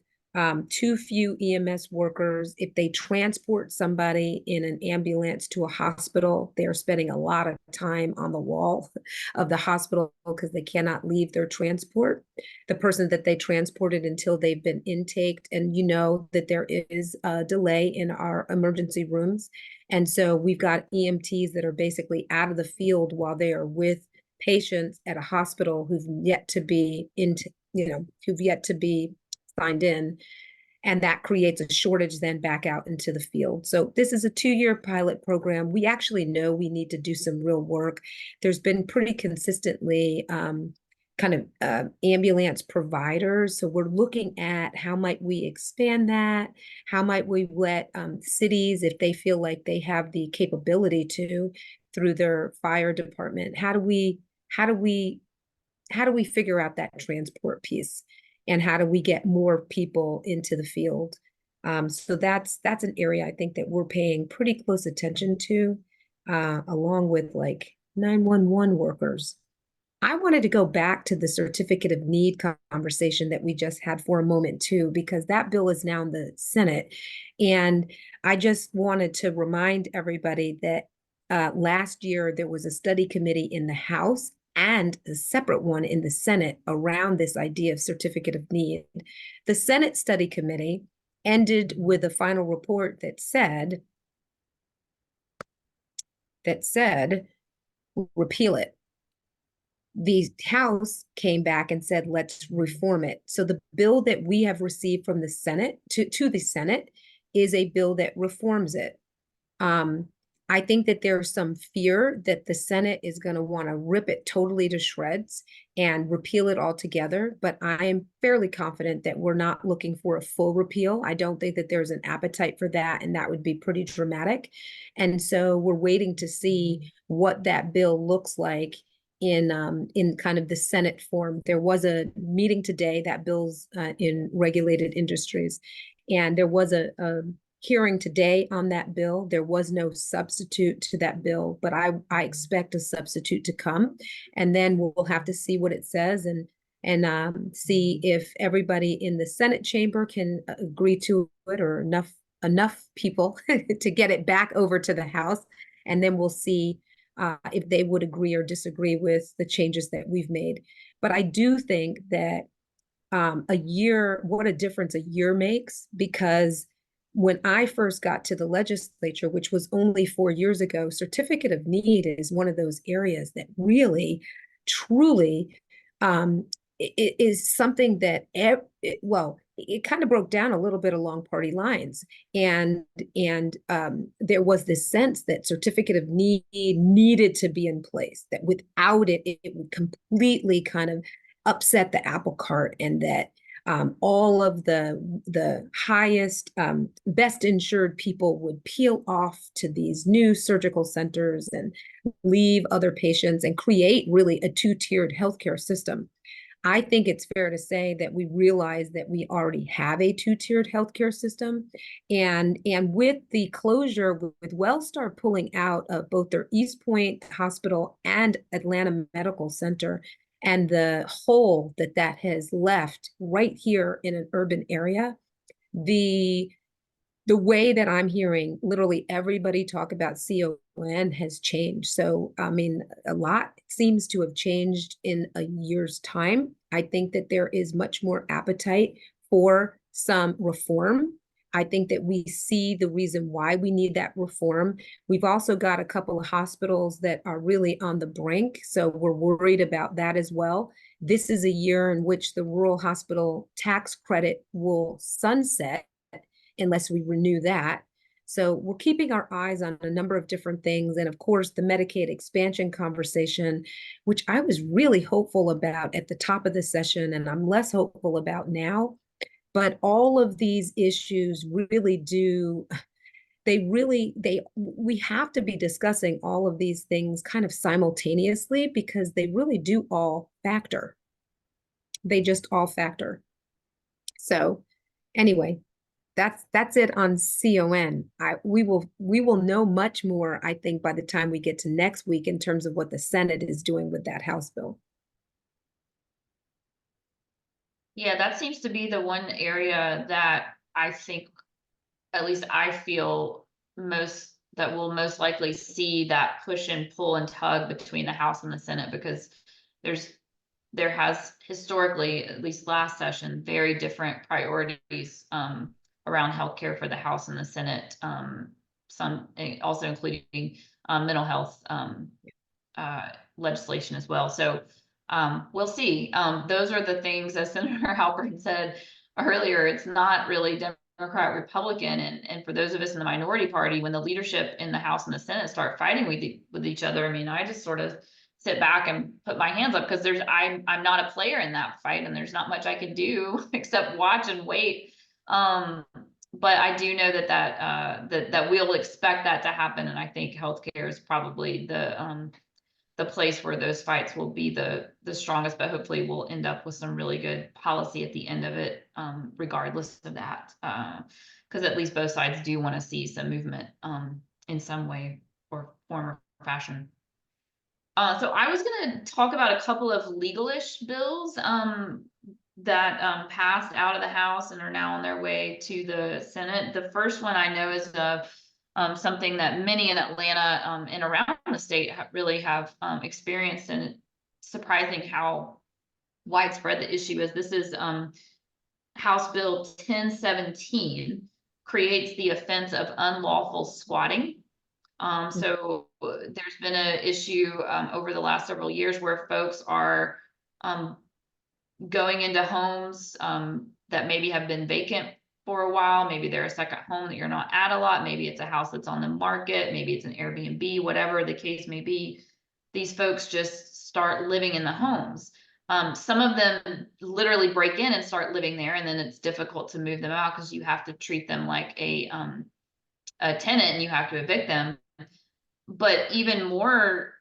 too few EMS workers. If they transport somebody in an ambulance to a hospital, they're spending a lot of time on the wall of the hospital because they cannot leave their transport, the person that they transported, until they've been intaked. And you know that there is a delay in our emergency rooms. And so we've got EMTs that are basically out of the field while they are with patients at a hospital who've yet to be signed in, and that creates a shortage then back out into the field. So this is a 2-year pilot program. We actually know we need to do some real work. There's been pretty consistently ambulance providers. So we're looking at how might we expand that? How might we let cities, if they feel like they have the capability to, through their fire department, how do we figure out that transport piece? And how do we get more people into the field? So that's an area I think that we're paying pretty close attention to, along with like 911 workers. I wanted to go back to the certificate of need conversation that we just had for a moment too, because that bill is now in the Senate. And I just wanted to remind everybody that last year there was a study committee in the House and a separate one in the Senate around this idea of certificate of need. The Senate study committee ended with a final report that said, repeal it. The House came back and said, let's reform it. So the bill that we have received from the Senate to the Senate is a bill that reforms it. I think that there's some fear that the Senate is going to want to rip it totally to shreds and repeal it altogether. But I am fairly confident that we're not looking for a full repeal. I don't think that there's an appetite for that, and that would be pretty dramatic. And so we're waiting to see what that bill looks like in kind of the Senate form. There was a meeting today, that bill's in regulated industries, and there was a hearing today on that bill. There was no substitute to that bill, but I expect a substitute to come, and then we'll have to see what it says and see if everybody in the Senate chamber can agree to it, or enough people to get it back over to the House, and then we'll see if they would agree or disagree with the changes that we've made. But I do think that what a difference a year makes, because when I first got to the legislature, which was only 4 years ago, certificate of need is one of those areas that really, truly, it is something that, it kind of broke down a little bit along party lines, and there was this sense that certificate of need needed to be in place, that without it, it would completely kind of upset the apple cart, and that all of the highest, best insured people would peel off to these new surgical centers and leave other patients and create really a two-tiered healthcare system. I think it's fair to say that we realize that we already have a two-tiered healthcare system. And with the closure, with Wellstar pulling out of both their East Point Hospital and Atlanta Medical Center, and the hole that that has left right here in an urban area, the way that I'm hearing literally everybody talk about CON has changed. So, I mean, a lot seems to have changed in a year's time. I think that there is much more appetite for some reform. I think that we see the reason why we need that reform. We've also got a couple of hospitals that are really on the brink, so we're worried about that as well. This is a year in which the rural hospital tax credit will sunset unless we renew that. So we're keeping our eyes on a number of different things. And of course, the Medicaid expansion conversation, which I was really hopeful about at the top of the session, and I'm less hopeful about now. But all of these issues really do, we have to be discussing all of these things kind of simultaneously, because they really do all factor. They just all factor. So anyway, that's it on CON. We will know much more, I think, by the time we get to next week in terms of what the Senate is doing with that House bill. Yeah, that seems to be the one area that I think, at least I feel that we'll most likely see that push and pull and tug between the House and the Senate, because there has historically, at least last session, very different priorities around healthcare for the House and the Senate. Some also including mental health legislation as well. So we'll see. Those are the things, as Senator Halpern said earlier, it's not really Democrat, Republican. And for those of us in the minority party, when the leadership in the House and the Senate start fighting with each other, I mean, I just sort of sit back and put my hands up, because I'm not a player in that fight, and there's not much I can do except watch and wait. But I do know that we'll expect that to happen, and I think healthcare is probably the place where those fights will be the strongest. But hopefully, we'll end up with some really good policy at the end of it, regardless of that, because at least both sides do want to see some movement in some way or form or fashion. So I was going to talk about a couple of legal-ish bills that passed out of the House and are now on their way to the Senate. The first one I know is something that many in Atlanta and around the state really have experienced, and it's surprising how widespread the issue is. This is House Bill 1017, creates the offense of unlawful squatting. So there's been an issue over the last several years where folks are going into homes that maybe have been vacant for a while. Maybe they're a second home that you're not at a lot. Maybe it's a house that's on the market. Maybe it's an Airbnb, whatever the case may be. These folks just start living in the homes. Some of them literally break in and start living there, and then it's difficult to move them out because you have to treat them like a tenant and you have to evict them. But even more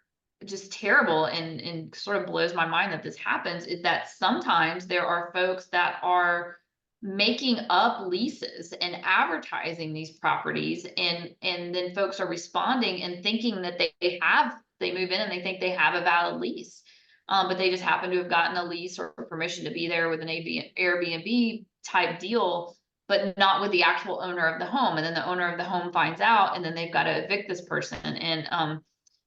just terrible and sort of blows my mind that this happens is that sometimes there are folks that are making up leases and advertising these properties, and then folks are responding and thinking that they move in and they think they have a valid lease, but they just happen to have gotten a lease or permission to be there with an Airbnb type deal, but not with the actual owner of the home. And then the owner of the home finds out, and then they've got to evict this person. And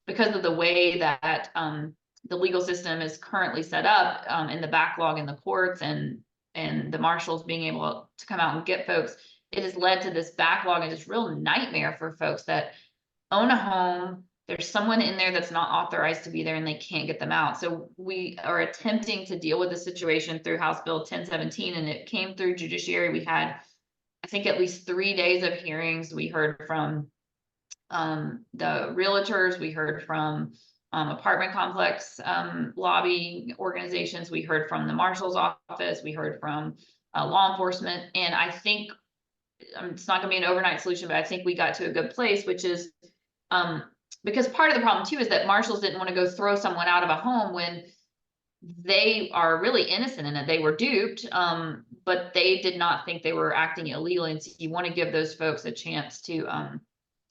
because of the way that the legal system is currently set up, in the backlog in the courts and the marshals being able to come out and get folks, it has led to this backlog and this real nightmare for folks that own a home, there's someone in there that's not authorized to be there and they can't get them out. So we are attempting to deal with the situation through House Bill 1017, and it came through judiciary. We had, I think, at least 3 days of hearings. We heard from the realtors, we heard from apartment complex lobby organizations, we heard from the marshal's office, we heard from law enforcement, and I think it's not going to be an overnight solution, but I think we got to a good place, which is because part of the problem too is that marshals didn't want to go throw someone out of a home when they are really innocent in it. They were duped, but they did not think they were acting illegally. And so you want to give those folks a chance to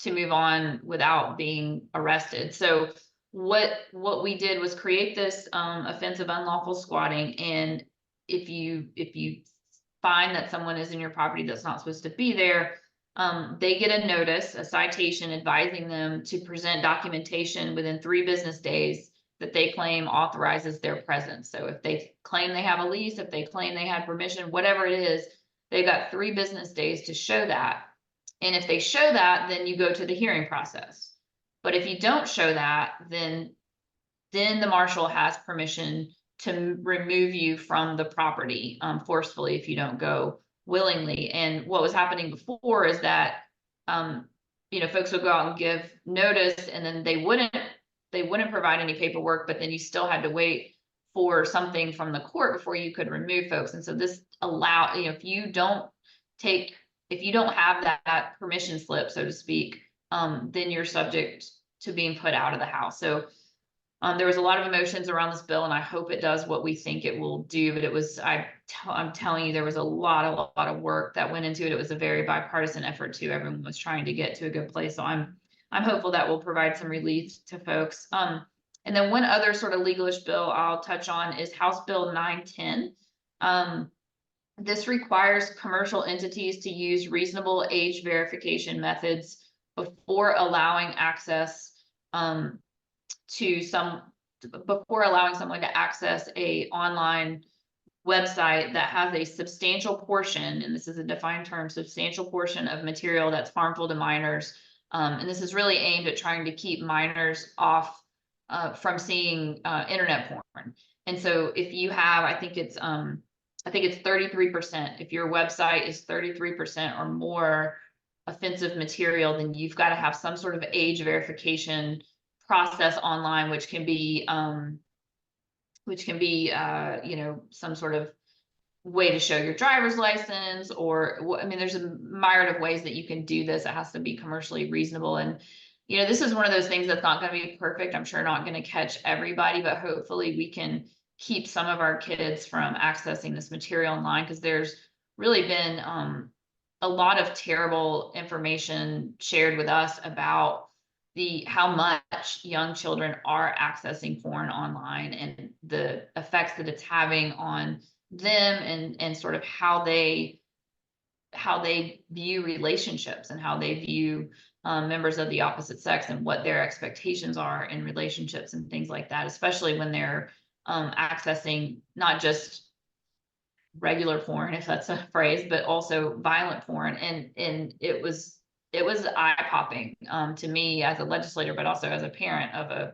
move on without being arrested. So what we did was create this offense of unlawful squatting. And if you find that someone is in your property that's not supposed to be there, they get a notice, a citation advising them to present documentation within 3 business days that they claim authorizes their presence. So if they claim they have a lease, if they claim they had permission, whatever it is, they've got 3 business days to show that. And if they show that, then you go to the hearing process. But if you don't show that, then the marshal has permission to remove you from the property forcefully if you don't go willingly. And what was happening before is that folks would go out and give notice, and then they wouldn't provide any paperwork, but then you still had to wait for something from the court before you could remove folks. And so this if you don't have that permission slip, so to speak, then you're subject to being put out of the house. So there was a lot of emotions around this bill, and I hope it does what we think it will do. But I'm telling you, there was a lot of work that went into it. It was a very bipartisan effort too. Everyone was trying to get to a good place. So I'm hopeful that will provide some relief to folks. And then one other sort of legalish bill I'll touch on is House Bill 910. This requires commercial entities to use reasonable age verification methods before allowing someone to access a online website that has a substantial portion, and this is a defined term, substantial portion of material that's harmful to minors. And this is really aimed at trying to keep minors off from seeing internet porn. And so if you have, I think it's 33%. If your website is 33% or more offensive material, then you've got to have some sort of age verification process online, which can be some sort of way to show your driver's license, or I mean, there's a myriad of ways that you can do this. It has to be commercially reasonable. And this is one of those things that's not going to be perfect. I'm sure not going to catch everybody, but hopefully we can keep some of our kids from accessing this material online, because there's really been a lot of terrible information shared with us about how much young children are accessing porn online and the effects that it's having on them, and sort of how they view relationships and how they view members of the opposite sex and what their expectations are in relationships and things like that, especially when they're accessing not just regular porn, if that's a phrase, but also violent porn. And it was eye-popping to me as a legislator, but also as a parent of a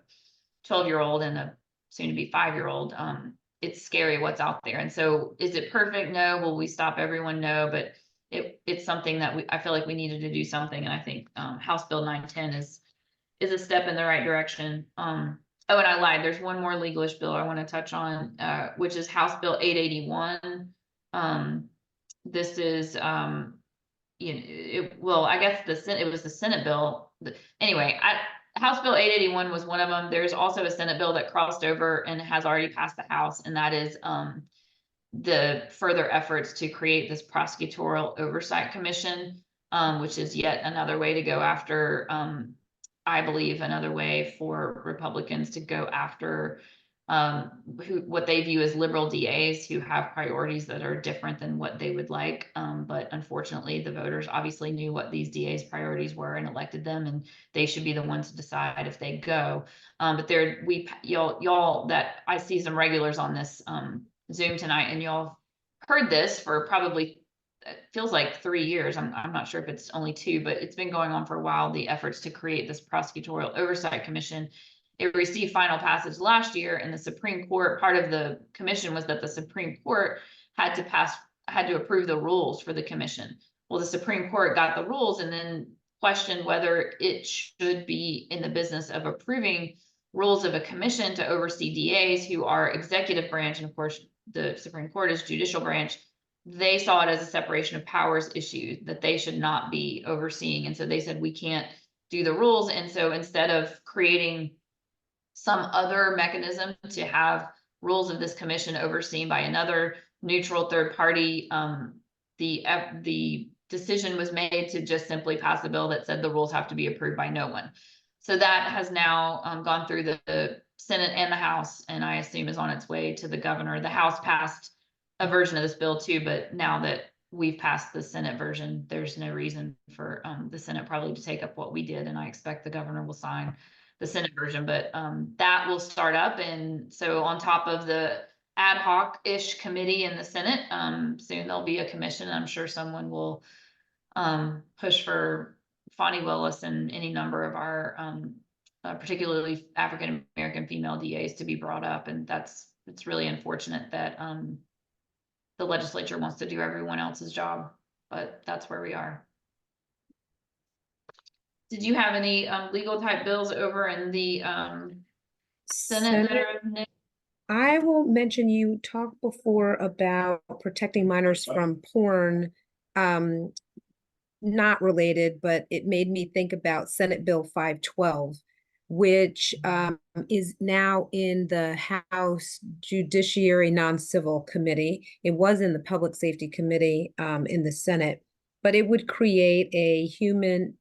12-year-old and a soon-to-be 5-year-old. It's scary what's out there. And so is it perfect? No. Will we stop everyone? No. But it's something that I feel like we needed to do something. And I think House Bill 910 is a step in the right direction. Oh, and I lied. There's one more legalish bill I want to touch on, which is House Bill 881. This is, I guess it was the Senate bill. Anyway, House Bill 881 was one of them. There's also a Senate bill that crossed over and has already passed the House, and that is the further efforts to create this prosecutorial oversight commission, which is yet another way to go after, I believe, another way for Republicans to go after what they view as liberal DAs who have priorities that are different than what they would like. But unfortunately, the voters obviously knew what these DAs' priorities were and elected them, and they should be the ones to decide if they go. But y'all that I see some regulars on this Zoom tonight, and y'all heard this for probably it feels like 3 years. I'm not sure if it's only 2, but it's been going on for a while. The efforts to create this prosecutorial oversight commission. It received final passage last year, and the Supreme Court, part of the commission was that the Supreme Court had to approve the rules for the commission. Well, the Supreme Court got the rules and then questioned whether it should be in the business of approving rules of a commission to oversee DAs who are executive branch, and of course, the Supreme Court is judicial branch. They saw it as a separation of powers issue that they should not be overseeing. And so they said, we can't do the rules. And so instead of creating some other mechanism to have rules of this commission overseen by another neutral third party, the decision was made to just simply pass a bill that said the rules have to be approved by no one. So that has now gone through the Senate and the House, and I assume is on its way to the governor. The House passed a version of this bill too, but now that we've passed the Senate version, there's no reason for the Senate probably to take up what we did, and I expect the governor will sign the Senate version, but that will start up. And so on top of the ad hoc-ish committee in the Senate, soon there'll be a commission. I'm sure someone will push for Fani Willis and any number of our particularly African-American female DAs to be brought up. And it's really unfortunate that the legislature wants to do everyone else's job, but that's where we are. Did you have any legal type bills over in the Senate that are? I will mention, you talked before about protecting minors from porn, not related, but it made me think about Senate Bill 512, which is now in the House Judiciary Non-Civil Committee. It was in the Public Safety Committee in the Senate, but it would create a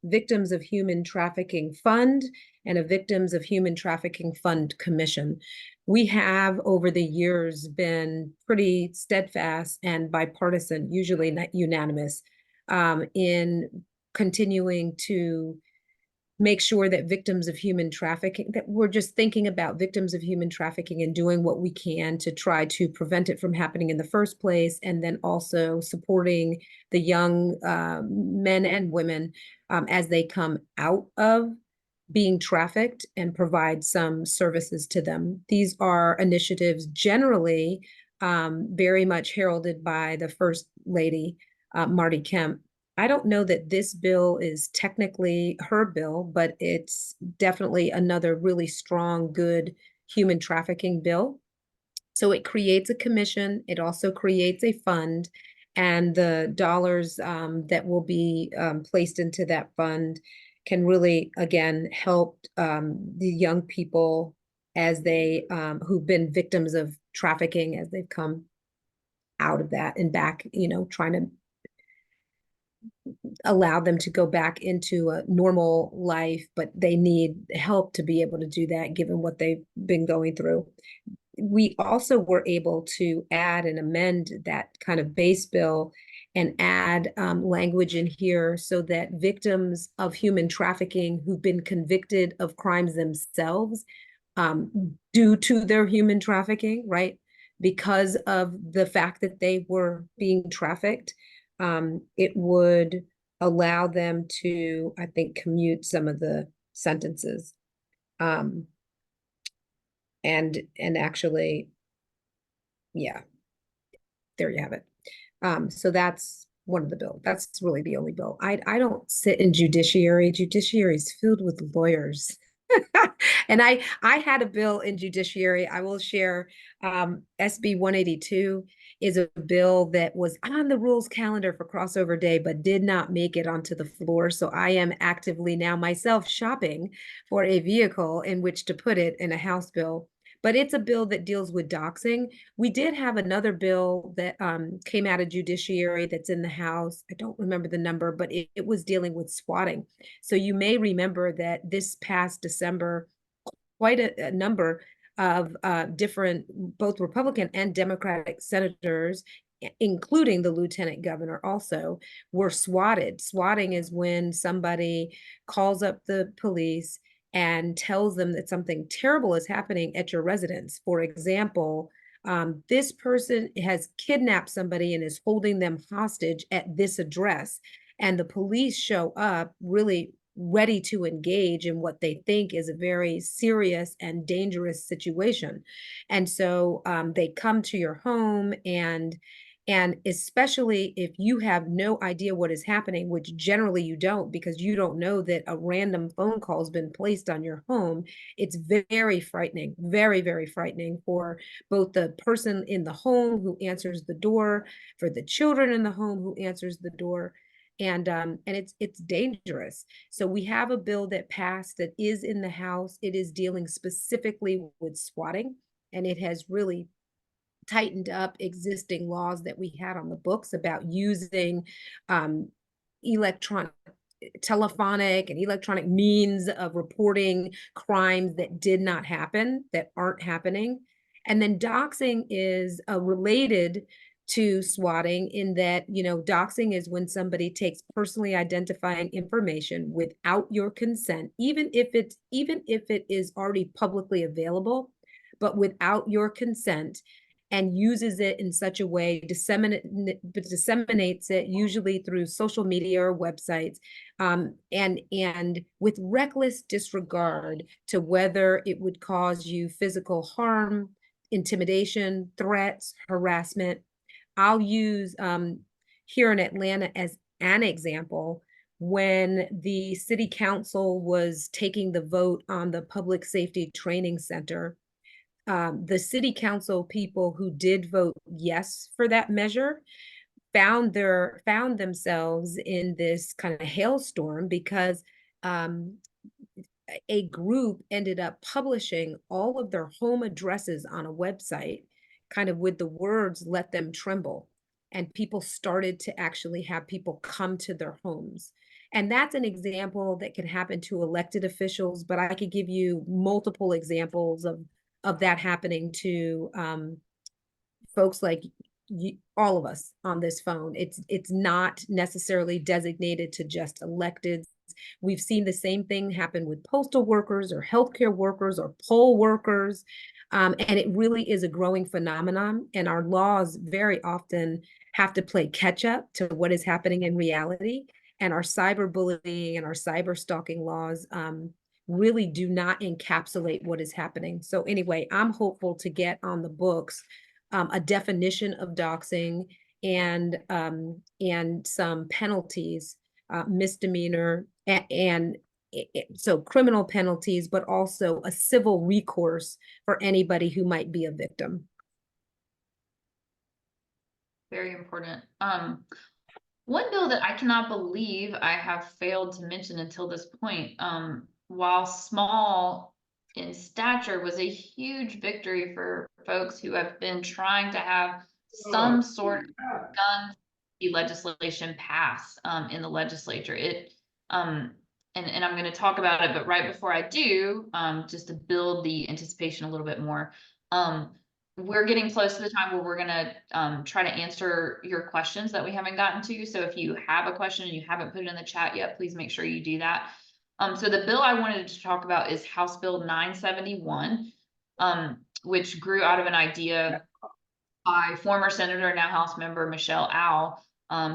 Victims of Human Trafficking Fund and a Victims of Human Trafficking Fund Commission. We have over the years been pretty steadfast and bipartisan, usually not unanimous, in continuing to make sure that victims of human trafficking, that we're just thinking about victims of human trafficking and doing what we can to try to prevent it from happening in the first place, and then also supporting the young men and women as they come out of being trafficked and provide some services to them. These are initiatives generally very much heralded by the First Lady, Marty Kemp. I don't know that this bill is technically her bill, but it's definitely another really strong, good human trafficking bill. So it creates a commission. It also creates a fund, and the dollars that will be placed into that fund can really, again, help the young people as they who've been victims of trafficking as they've come out of that and back, trying to allow them to go back into a normal life, but they need help to be able to do that given what they've been going through. We also were able to add and amend that kind of base bill and add language in here so that victims of human trafficking who've been convicted of crimes themselves due to their human trafficking, right? Because of the fact that they were being trafficked, it would allow them to, I think, commute some of the sentences. And actually, yeah, there you have it. So that's one of the bills. That's really the only bill. I don't sit in judiciary. Judiciary is filled with lawyers. And I had a bill in judiciary. I will share SB 182 is a bill that was on the rules calendar for crossover day, but did not make it onto the floor. So I am actively now myself shopping for a vehicle in which to put it in a House bill. But it's a bill that deals with doxing. We did have another bill that came out of judiciary that's in the House. I don't remember the number, but it was dealing with swatting. So you may remember that this past December, quite a number of different, both Republican and Democratic senators, including the lieutenant governor also, were swatted. Swatting is when somebody calls up the police and tells them that something terrible is happening at your residence. For example, This person has kidnapped somebody and is holding them hostage at this address. And the police show up really ready to engage in what they think is a very serious and dangerous situation. And so they come to your home, and especially if you have no idea what is happening, which generally you don't, because you don't know that a random phone call has been placed on your home, it's very frightening, very, very frightening for both the person in the home who answers the door, for the children in the home who answers the door. And it's dangerous. So we have a bill that passed that is in the House. It is dealing specifically with swatting, and it has really tightened up existing laws that we had on the books about using electronic telephonic and electronic means of reporting crimes that did not happen, that aren't happening. And then doxing is related to swatting, in that, doxing is when somebody takes personally identifying information without your consent, even if it is already publicly available, but without your consent, and uses it in such a way, disseminates it usually through social media or websites, and with reckless disregard to whether it would cause you physical harm, intimidation, threats, harassment. I'll use here in Atlanta as an example. When the city council was taking the vote on the public safety training center, the city council people who did vote yes for that measure found themselves in this kind of hailstorm, because a group ended up publishing all of their home addresses on a website, kind of with the words, "Let them tremble." And people started to actually have people come to their homes. And that's an example that can happen to elected officials, but I could give you multiple examples of that happening to folks like all of us on this phone. It's not necessarily designated to just electeds. We've seen the same thing happen with postal workers or healthcare workers or poll workers. And it really is a growing phenomenon. And our laws very often have to play catch up to what is happening in reality. And our cyberbullying and our cyber stalking laws really do not encapsulate what is happening. So anyway, I'm hopeful to get on the books a definition of doxing, and some penalties, misdemeanor, and so criminal penalties, but also a civil recourse for anybody who might be a victim. Very important. One bill that I cannot believe I have failed to mention until this point, while small in stature, was a huge victory for folks who have been trying to have some sort of gun legislation pass in the legislature. And I'm going to talk about it, but right before I do, just to build the anticipation a little bit more, we're getting close to the time where we're going to try to answer your questions that we haven't gotten to. So if you have a question and you haven't put it in the chat yet, please make sure you do that. So the bill I wanted to talk about is House Bill 971, which grew out of an idea by former Senator, now House member Michelle Au,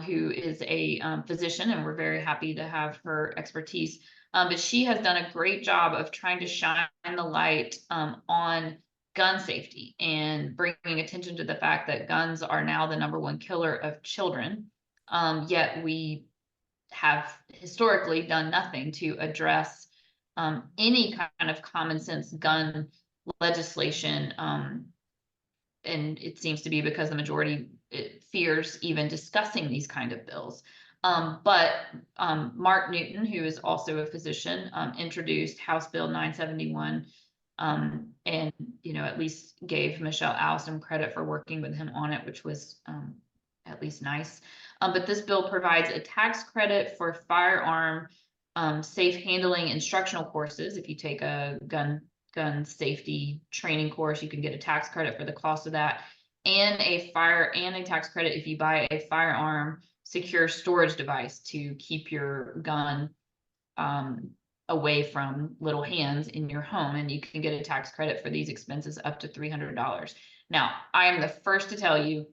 who is a physician, and we're very happy to have her expertise. But she has done a great job of trying to shine the light on gun safety and bringing attention to the fact that guns are now the #1 killer of children. Yet we have historically done nothing to address any kind of common sense gun legislation. And it seems to be because the majority fears even discussing these kind of bills. But Mark Newton, who is also a physician, introduced House Bill 971, and at least gave Michelle Au some credit for working with him on it, which was at least nice. But this bill provides a tax credit for firearm safe handling instructional courses. If you take a gun safety training course, you can get a tax credit for the cost of that, and a tax credit if you buy a firearm secure storage device to keep your gun away from little hands in your home, and you can get a tax credit for these expenses up to $300. Now, I am the first to tell you,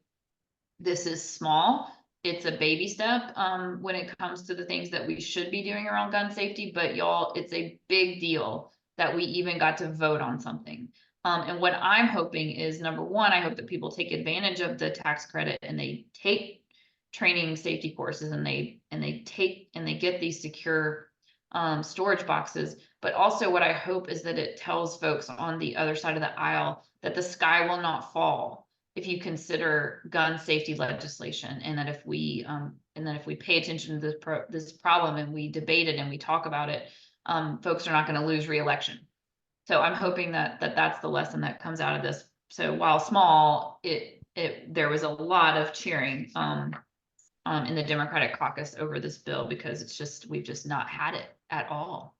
this is small. It's a baby step when it comes to the things that we should be doing around gun safety, but y'all, it's a big deal that we even got to vote on something. And what I'm hoping is, number one, I hope that people take advantage of the tax credit and they take training safety courses and they get these secure storage boxes. But also what I hope is that it tells folks on the other side of the aisle that the sky will not fall if you consider gun safety legislation, and that if we pay attention to this problem and we debate it and we talk about it, folks are not going to lose re-election. So I'm hoping that that's the lesson that comes out of this. So while small, there was a lot of cheering in the Democratic caucus over this bill, because we've just not had it at all.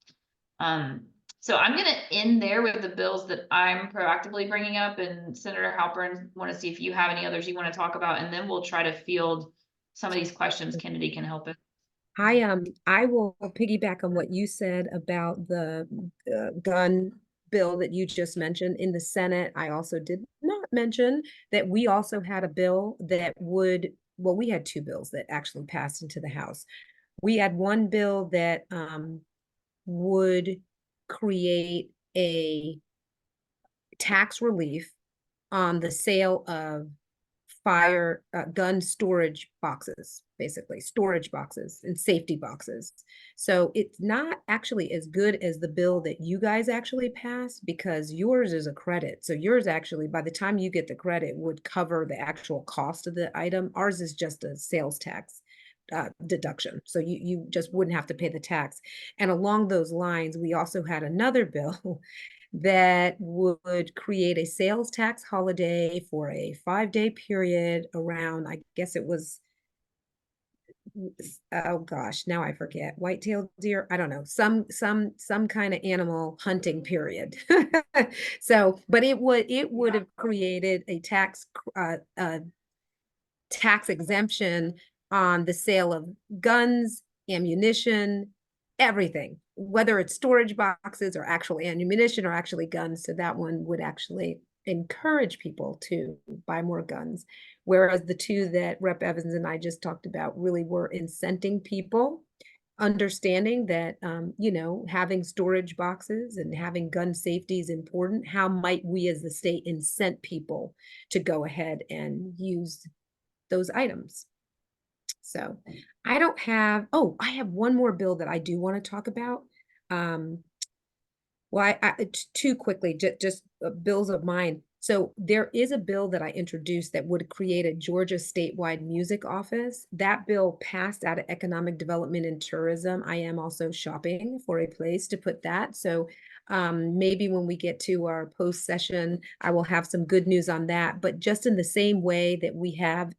So I'm going to end there with the bills that I'm proactively bringing up, and Senator Halpern, want to see if you have any others you want to talk about, and then we'll try to field some of these questions Kennedy can help us. I will piggyback on what you said about the gun bill that you just mentioned in the Senate. I also did not mention that we also had a bill that we had two bills that actually passed into the House. We had one bill that would create a tax relief on the sale of gun storage boxes, basically storage boxes and safety boxes. So it's not actually as good as the bill that you guys actually passed, because yours is a credit. So yours actually, by the time you get the credit, would cover the actual cost of the item. Ours is just a sales tax deduction. So you just wouldn't have to pay the tax. And along those lines, we also had another bill that would create a sales tax holiday for a 5-day period around, I guess it was, oh gosh, now I forget, white-tailed deer, I don't know, some kind of animal hunting period. So, but it would have created a tax exemption on the sale of guns, ammunition, everything, whether it's storage boxes or actual ammunition or actually guns. So that one would actually encourage people to buy more guns. Whereas the two that Rep. Evans and I just talked about really were incenting people, understanding that, having storage boxes and having gun safety is important. How might we as the state incent people to go ahead and use those items? So I have one more bill that I do want to talk about. Too quickly, just bills of mine. So there is a bill that I introduced that would create a Georgia statewide music office. That bill passed out of Economic Development and Tourism. I am also shopping for a place to put that. So maybe when we get to our post session, I will have some good news on that. But just in the same way that we have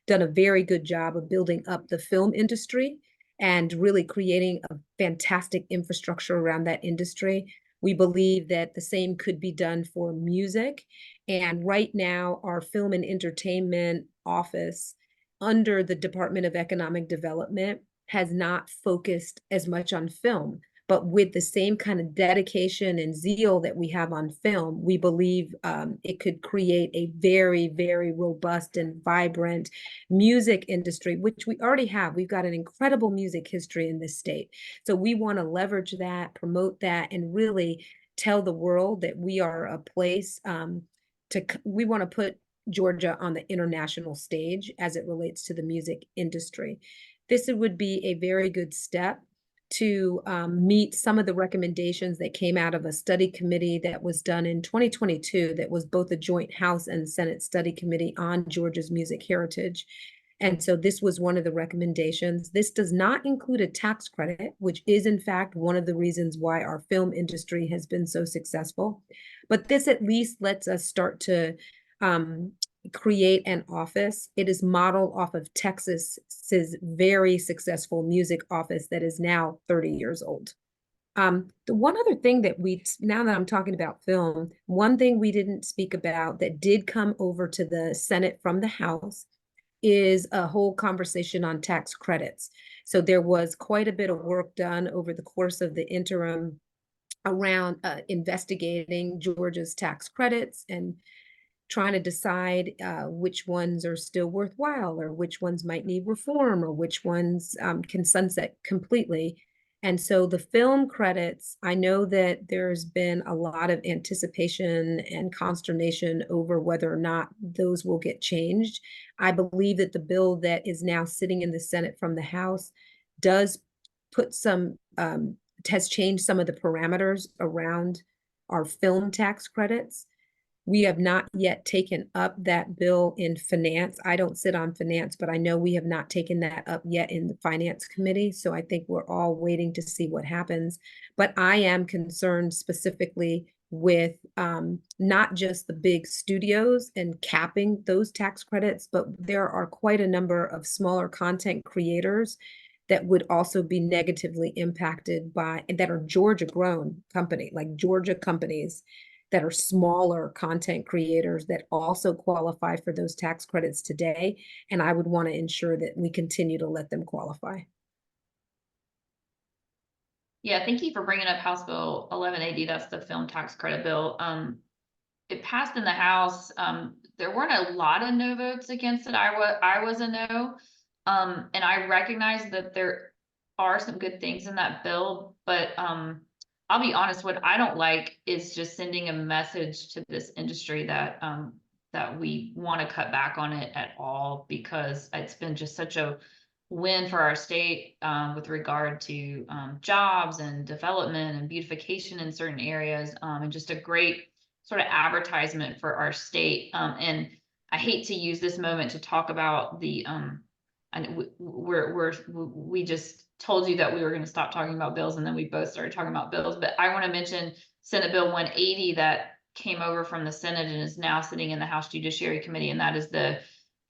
done a very good job of building up the film industry and really creating a fantastic infrastructure around that industry. We believe that the same could be done for music. And right now, our film and entertainment office under the Department of Economic Development has not focused as much on film. But with the same kind of dedication and zeal that we have on film, we believe it could create a very, very robust and vibrant music industry, which we already have. We've got an incredible music history in this state. So we want to leverage that, promote that, and really tell the world that we are a place we want to put Georgia on the international stage as it relates to the music industry. This would be a very good step to meet some of the recommendations that came out of a study committee that was done in 2022 that was both a joint House and Senate study committee on Georgia's music heritage. And so this was one of the recommendations. This does not include a tax credit, which is in fact one of the reasons why our film industry has been so successful. But this at least lets us start to create an office. It is modeled off of Texas's very successful music office that is now 30 years old. The one other thing that now that I'm talking about film, one thing we didn't speak about that did come over to the Senate from the House is a whole conversation on tax credits. So there was quite a bit of work done over the course of the interim around investigating Georgia's tax credits and trying to decide which ones are still worthwhile, or which ones might need reform, or which ones can sunset completely. And so the film credits, I know that there's been a lot of anticipation and consternation over whether or not those will get changed. I believe that the bill that is now sitting in the Senate from the House does put some, has changed some of the parameters around our film tax credits. We have not yet taken up that bill in finance. I don't sit on finance, but I know we have not taken that up yet in the finance committee. So I think we're all waiting to see what happens. But I am concerned specifically with not just the big studios and capping those tax credits, but there are quite a number of smaller content creators that would also be negatively impacted by, and that are Georgia grown company, like Georgia companies that are smaller content creators that also qualify for those tax credits today. And I would want to ensure that we continue to let them qualify. Yeah, thank you for bringing up House Bill 1180. That's the film tax credit bill. It passed in the House. There weren't a lot of no votes against it. I was a no. And I recognize that there are some good things in that bill, but I'll be honest, what I don't like is just sending a message to this industry that that we want to cut back on it at all, because it's been just such a win for our state with regard to jobs and development and beautification in certain areas, and just a great sort of advertisement for our state. And I hate to use this moment to talk about the and we just told you that we were going to stop talking about bills, and then we both started talking about bills. But I want to mention Senate Bill 180 that came over from the Senate and is now sitting in the House Judiciary Committee, and that is the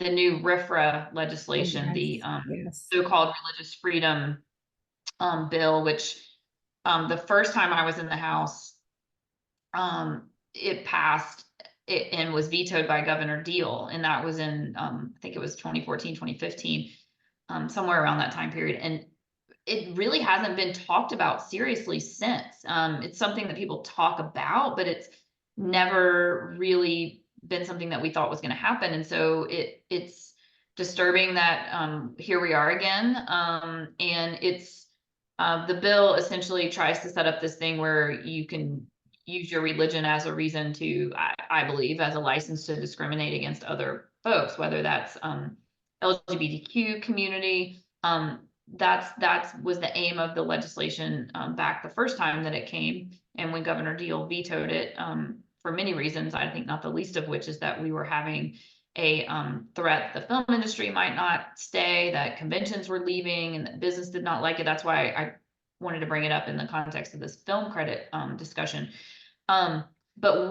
new RFRA legislation, the Yes. so-called religious freedom bill, which the first time I was in the House, it passed and was vetoed by Governor Deal, and that was in I think it was 2014, 2015, somewhere around that time period. And it really hasn't been talked about seriously since. It's something that people talk about, but it's never really been something that we thought was going to happen. And so it's disturbing that here we are again. And it's the bill essentially tries to set up this thing where you can use your religion as a reason to, I believe, as a license to discriminate against other folks, whether that's LGBTQ community. That's was the aim of the legislation back the first time that it came, and when Governor Deal vetoed it for many reasons, I think not the least of which is that we were having a threat the film industry might not stay, that conventions were leaving, and that business did not like it. That's why I wanted to bring it up in the context of this film credit discussion. But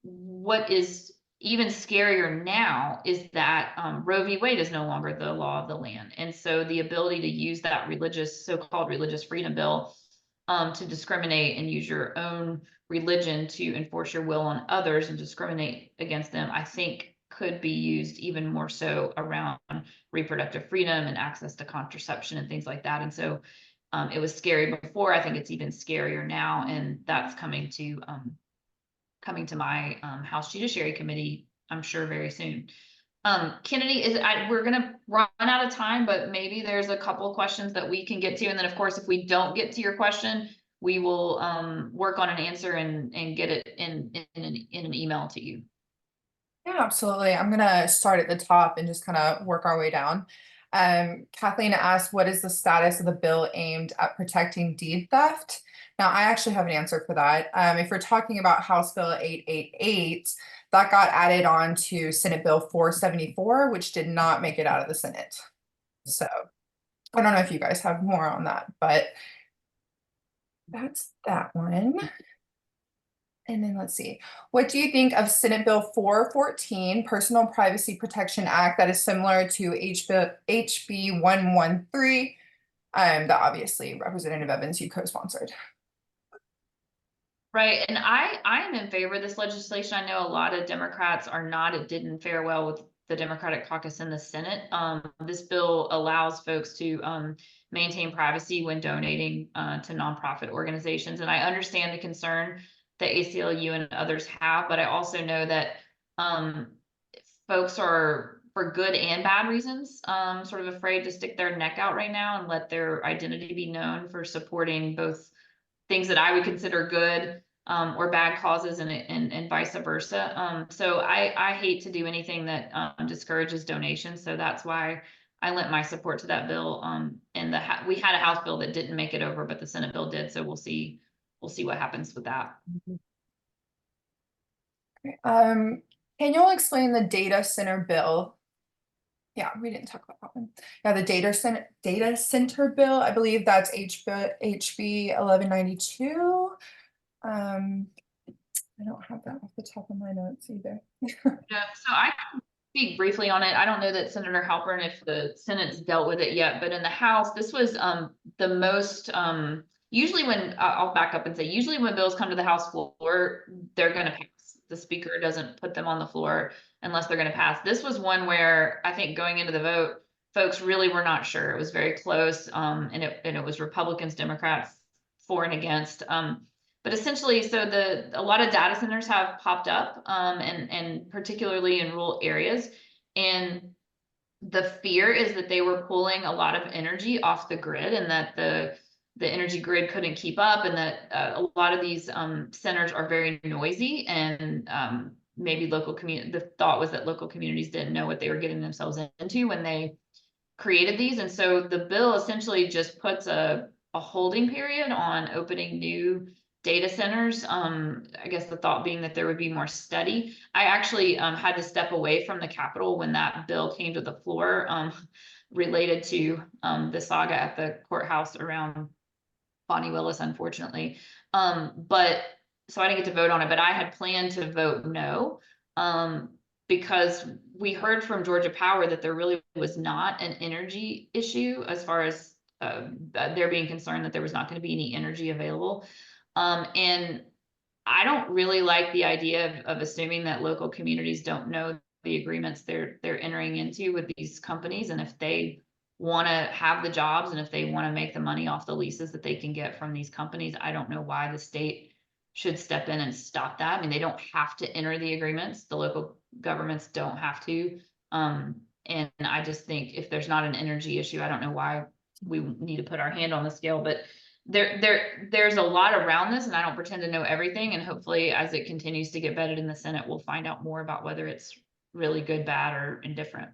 what is even scarier now is that Roe v. Wade is no longer the law of the land. And so the ability to use that so-called religious freedom bill to discriminate and use your own religion to enforce your will on others and discriminate against them, I think could be used even more so around reproductive freedom and access to contraception and things like that. And so it was scary before. I think it's even scarier now, and that's coming to my House Judiciary Committee, I'm sure, very soon. Kennedy, we're gonna run out of time, but maybe there's a couple of questions that we can get to, and then of course, if we don't get to your question, we will work on an answer and get it in an email to you. Yeah, absolutely. I'm gonna start at the top and just kind of work our way down. Kathleen asked, what is the status of the bill aimed at protecting deed theft? Now, I actually have an answer for that. If we're talking about House Bill 888, that got added on to Senate Bill 474, which did not make it out of the Senate. So I don't know if you guys have more on that, but that's that one. And then let's see, what do you think of Senate Bill 414, Personal Privacy Protection Act, that is similar to HB 113, that obviously Representative Evans, you co-sponsored? Right, and I am in favor of this legislation. I know a lot of Democrats are not. It didn't fare well with the Democratic caucus in the Senate. This bill allows folks to maintain privacy when donating to nonprofit organizations, and I understand the concern that ACLU and others have, but I also know that Um, folks are, for good and bad reasons, sort of afraid to stick their neck out right now and let their identity be known for supporting both things that I would consider good, or bad causes, and vice versa. So I hate to do anything that discourages donations. So that's why I lent my support to that bill. And we had a House bill that didn't make it over, but the Senate bill did. So we'll see what happens with that. Can you all explain the data center bill? Yeah, we didn't talk about that one. Yeah, the data center bill, I believe that's HB 1192. I don't have that off the top of my notes either. Yeah, so I can speak briefly on it. I don't know that Senator Halpern, if the Senate's dealt with it yet, but in the House, this was the most usually when I'll back up and say usually when bills come to the House floor, they're gonna pass. The speaker doesn't put them on the floor unless they're gonna pass. This was one where I think going into the vote, folks really were not sure. It was very close, and it was Republicans, Democrats, for and against. But essentially, so a lot of data centers have popped up, and particularly in rural areas. And the fear is that they were pulling a lot of energy off the grid, and that the energy grid couldn't keep up, and that a lot of these centers are very noisy, and maybe the thought was that local communities didn't know what they were getting themselves into when they created these. And so the bill essentially just puts a holding period on opening new data centers. I guess the thought being that there would be more study. I actually had to step away from the Capitol when that bill came to the floor, related to the saga at the courthouse around Bonnie Willis, unfortunately. But so I didn't get to vote on it, but I had planned to vote no. Because we heard from Georgia Power that there really was not an energy issue, as far as they're being concerned that there was not going to be any energy available. And I don't really like the idea of assuming that local communities don't know the agreements they're entering into with these companies. And if they want to have the jobs, and if they want to make the money off the leases that they can get from these companies, I don't know why the state should step in and stop that. I mean, they don't have to enter the agreements. The local governments don't have to. And I just think if there's not an energy issue, I don't know why we need to put our hand on the scale. But there's a lot around this, and I don't pretend to know everything. And hopefully, as it continues to get vetted in the Senate, we'll find out more about whether it's really good, bad, or indifferent.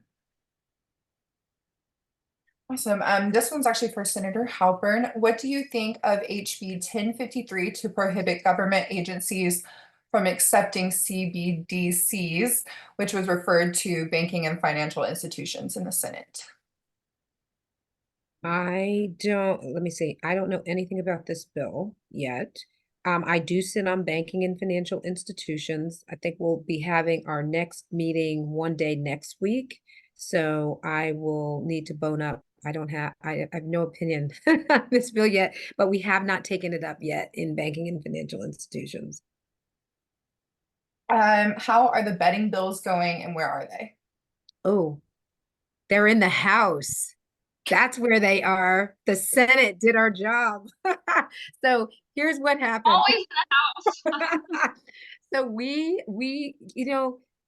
Awesome. This one's actually for Senator Halpern. What do you think of HB 1053 to prohibit government agencies from accepting CBDCs, which was referred to banking and financial institutions in the Senate? Let me see. I don't know anything about this bill yet. I do sit on banking and financial institutions. I think we'll be having our next meeting one day next week. So I will need to bone up. I have no opinion on this bill yet, but we have not taken it up yet in banking and financial institutions. How are the betting bills going, and where are they? Oh, they're in the House. That's where they are. The Senate did our job. So here's what happened. Always in the House. So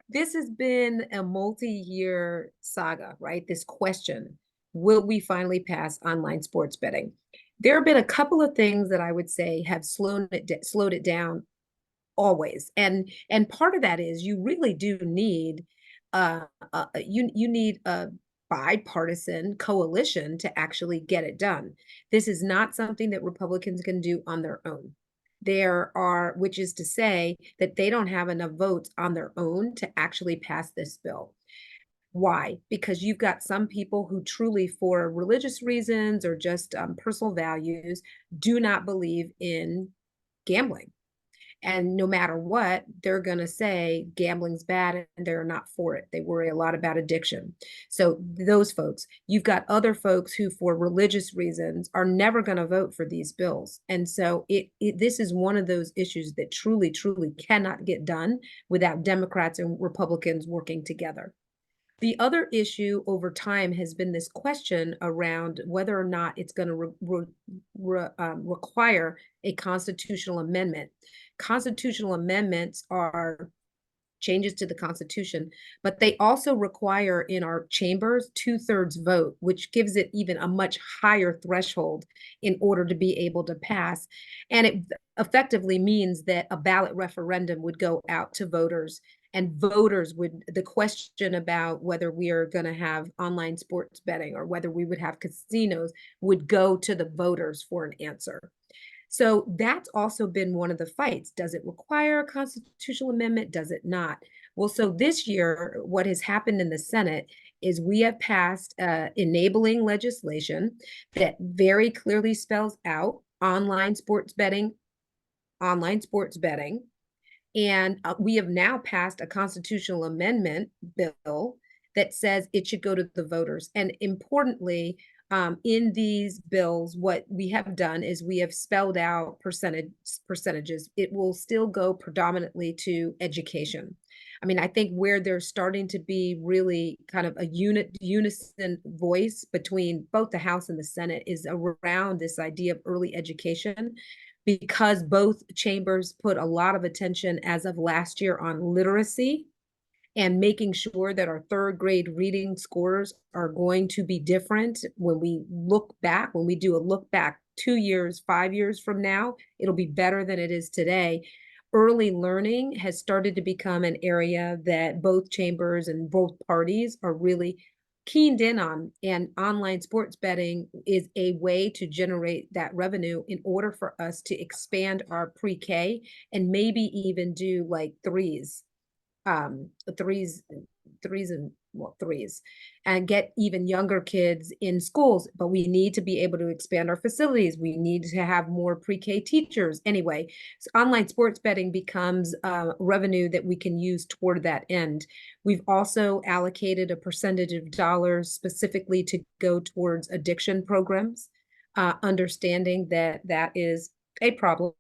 this has been a multi-year saga, right? This question, will we finally pass online sports betting? There have been a couple of things that I would say have slowed it down always. And part of that is you really do need you need a bipartisan coalition to actually get it done. This is not something that Republicans can do on their own. Which is to say that they don't have enough votes on their own to actually pass this bill. Why? Because you've got some people who truly, for religious reasons or just personal values, do not believe in gambling. And no matter what, they're going to say gambling's bad and they're not for it. They worry a lot about addiction. So those folks, you've got other folks who, for religious reasons, are never going to vote for these bills. And so this is one of those issues that truly, truly cannot get done without Democrats and Republicans working together. The other issue over time has been this question around whether or not it's going to require a constitutional amendment. Constitutional amendments are changes to the Constitution, but they also require in our chambers 2/3 vote, which gives it even a much higher threshold in order to be able to pass. And it effectively means that a ballot referendum would go out to voters, and voters would, the question about whether we are going to have online sports betting or whether we would have casinos would go to the voters for an answer. So that's also been one of the fights. Does it require a constitutional amendment? Does it not? Well, so this year, what has happened in the Senate is we have passed enabling legislation that very clearly spells out online sports betting, and we have now passed a constitutional amendment bill that says it should go to the voters. And importantly, in these bills, what we have done is we have spelled out percentages. It will still go predominantly to education. I mean, I think where there's starting to be really kind of a unison voice between both the House and the Senate is around this idea of early education, because both chambers put a lot of attention as of last year on literacy and making sure that our third grade reading scores are going to be different when we look back, when we do a look back 2 years, 5 years from now, it'll be better than it is today. Early learning has started to become an area that both chambers and both parties are really keened in on, and online sports betting is a way to generate that revenue in order for us to expand our pre-K and maybe even do like threes and get even younger kids in schools. But we need to be able to expand our facilities. We need to have more pre-K teachers. Anyway, so online sports betting becomes revenue that we can use toward that end. We've also allocated a percentage of dollars specifically to go towards addiction programs, understanding that that is a problem,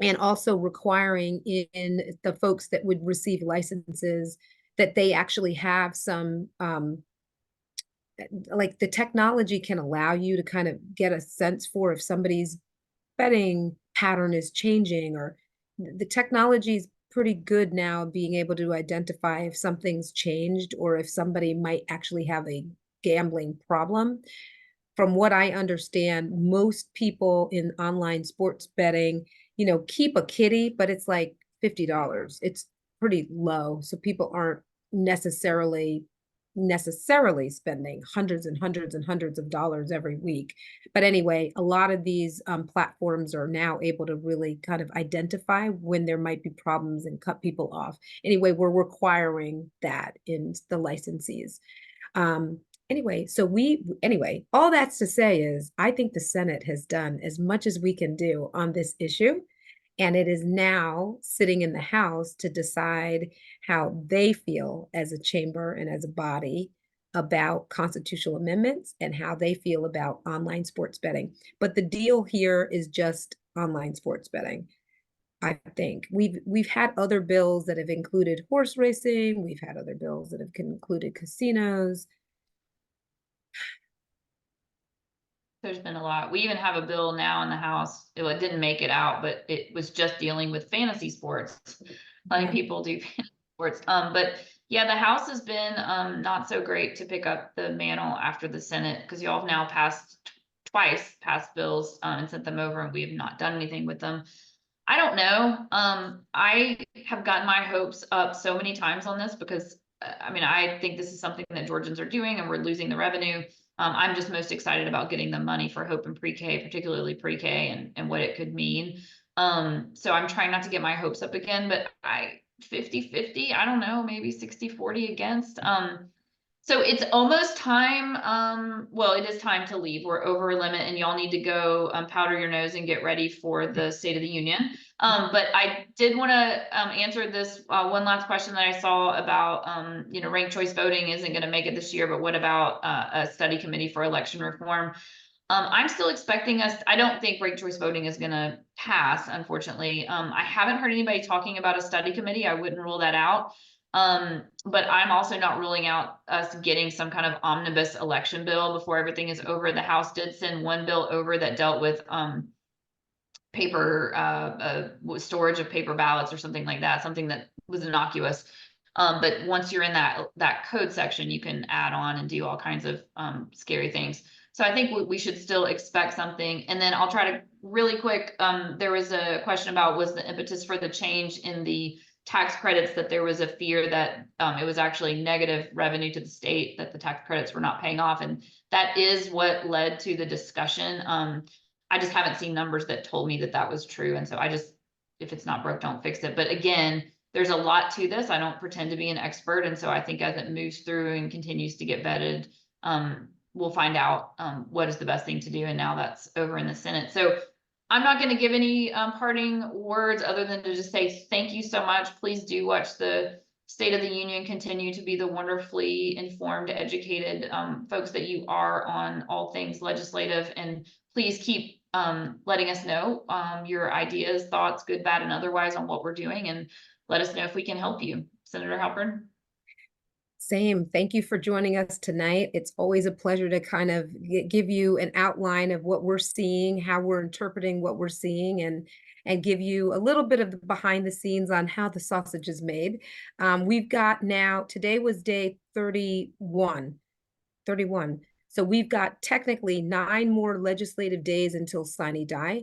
and also requiring in the folks that would receive licenses that they actually have some, like the technology can allow you to kind of get a sense for if somebody's betting pattern is changing, or the technology is pretty good now being able to identify if something's changed or if somebody might actually have a gambling problem. From what I understand, most people in online sports betting, keep a kitty, but it's like $50. It's pretty low. So people aren't necessarily spending hundreds and hundreds and hundreds of dollars every week. But anyway, a lot of these platforms are now able to really kind of identify when there might be problems and cut people off. Anyway, we're requiring that in the licensees. Anyway, all that's to say is I think the Senate has done as much as we can do on this issue, and it is now sitting in the House to decide how they feel as a chamber and as a body about constitutional amendments and how they feel about online sports betting. But the deal here is just online sports betting. I think we've had other bills that have included horse racing. We've had other bills that have included casinos. There's been a lot. We even have a bill now in the House. It didn't make it out, but it was just dealing with fantasy sports, letting people do fantasy sports. But yeah, the House has been not so great to pick up the mantle after the Senate, because y'all have now twice passed bills and sent them over, and we have not done anything with them. I don't know. I have gotten my hopes up so many times on this because I think this is something that Georgians are doing, and we're losing the revenue. I'm just most excited about getting the money for Hope and pre-K, particularly pre-K, and what it could mean. So I'm trying not to get my hopes up again, but 50-50, I don't know, maybe 60-40 against. So it's almost time. Well, it is time to leave. We're over a limit, and y'all need to go powder your nose and get ready for the State of the Union. But I did want to answer this one last question that I saw about, ranked choice voting isn't going to make it this year, but what about a study committee for election reform? I'm still expecting us. I don't think ranked choice voting is going to pass, unfortunately. I haven't heard anybody talking about a study committee. I wouldn't rule that out. But I'm also not ruling out us getting some kind of omnibus election bill before everything is over. The House did send one bill over that dealt with paper storage of paper ballots or something like that, something that was innocuous. But once you're in that code section, you can add on and do all kinds of scary things. So I think we should still expect something. And then I'll try to really quick, there was a question about was the impetus for the change in the tax credits, that there was a fear that it was actually negative revenue to the state, that the tax credits were not paying off. And that is what led to the discussion. I just haven't seen numbers that told me that that was true. And so if it's not broke, don't fix it. But again, there's a lot to this. I don't pretend to be an expert. And so I think as it moves through and continues to get vetted, we'll find out what is the best thing to do. And now that's over in the Senate. So I'm not going to give any parting words other than to just say thank you so much. Please do watch the State of the Union. Continue to be the wonderfully informed, educated folks that you are on all things legislative. And please keep letting us know your ideas, thoughts, good, bad, and otherwise on what we're doing. And let us know if we can help you. Senator Halpern. Same. Thank you for joining us tonight. It's always a pleasure to kind of give you an outline of what we're seeing, how we're interpreting what we're seeing, and give you a little bit of the behind the scenes on how the sausage is made. We've got now, today was day 31. So we've got technically 9 more legislative days until sine die.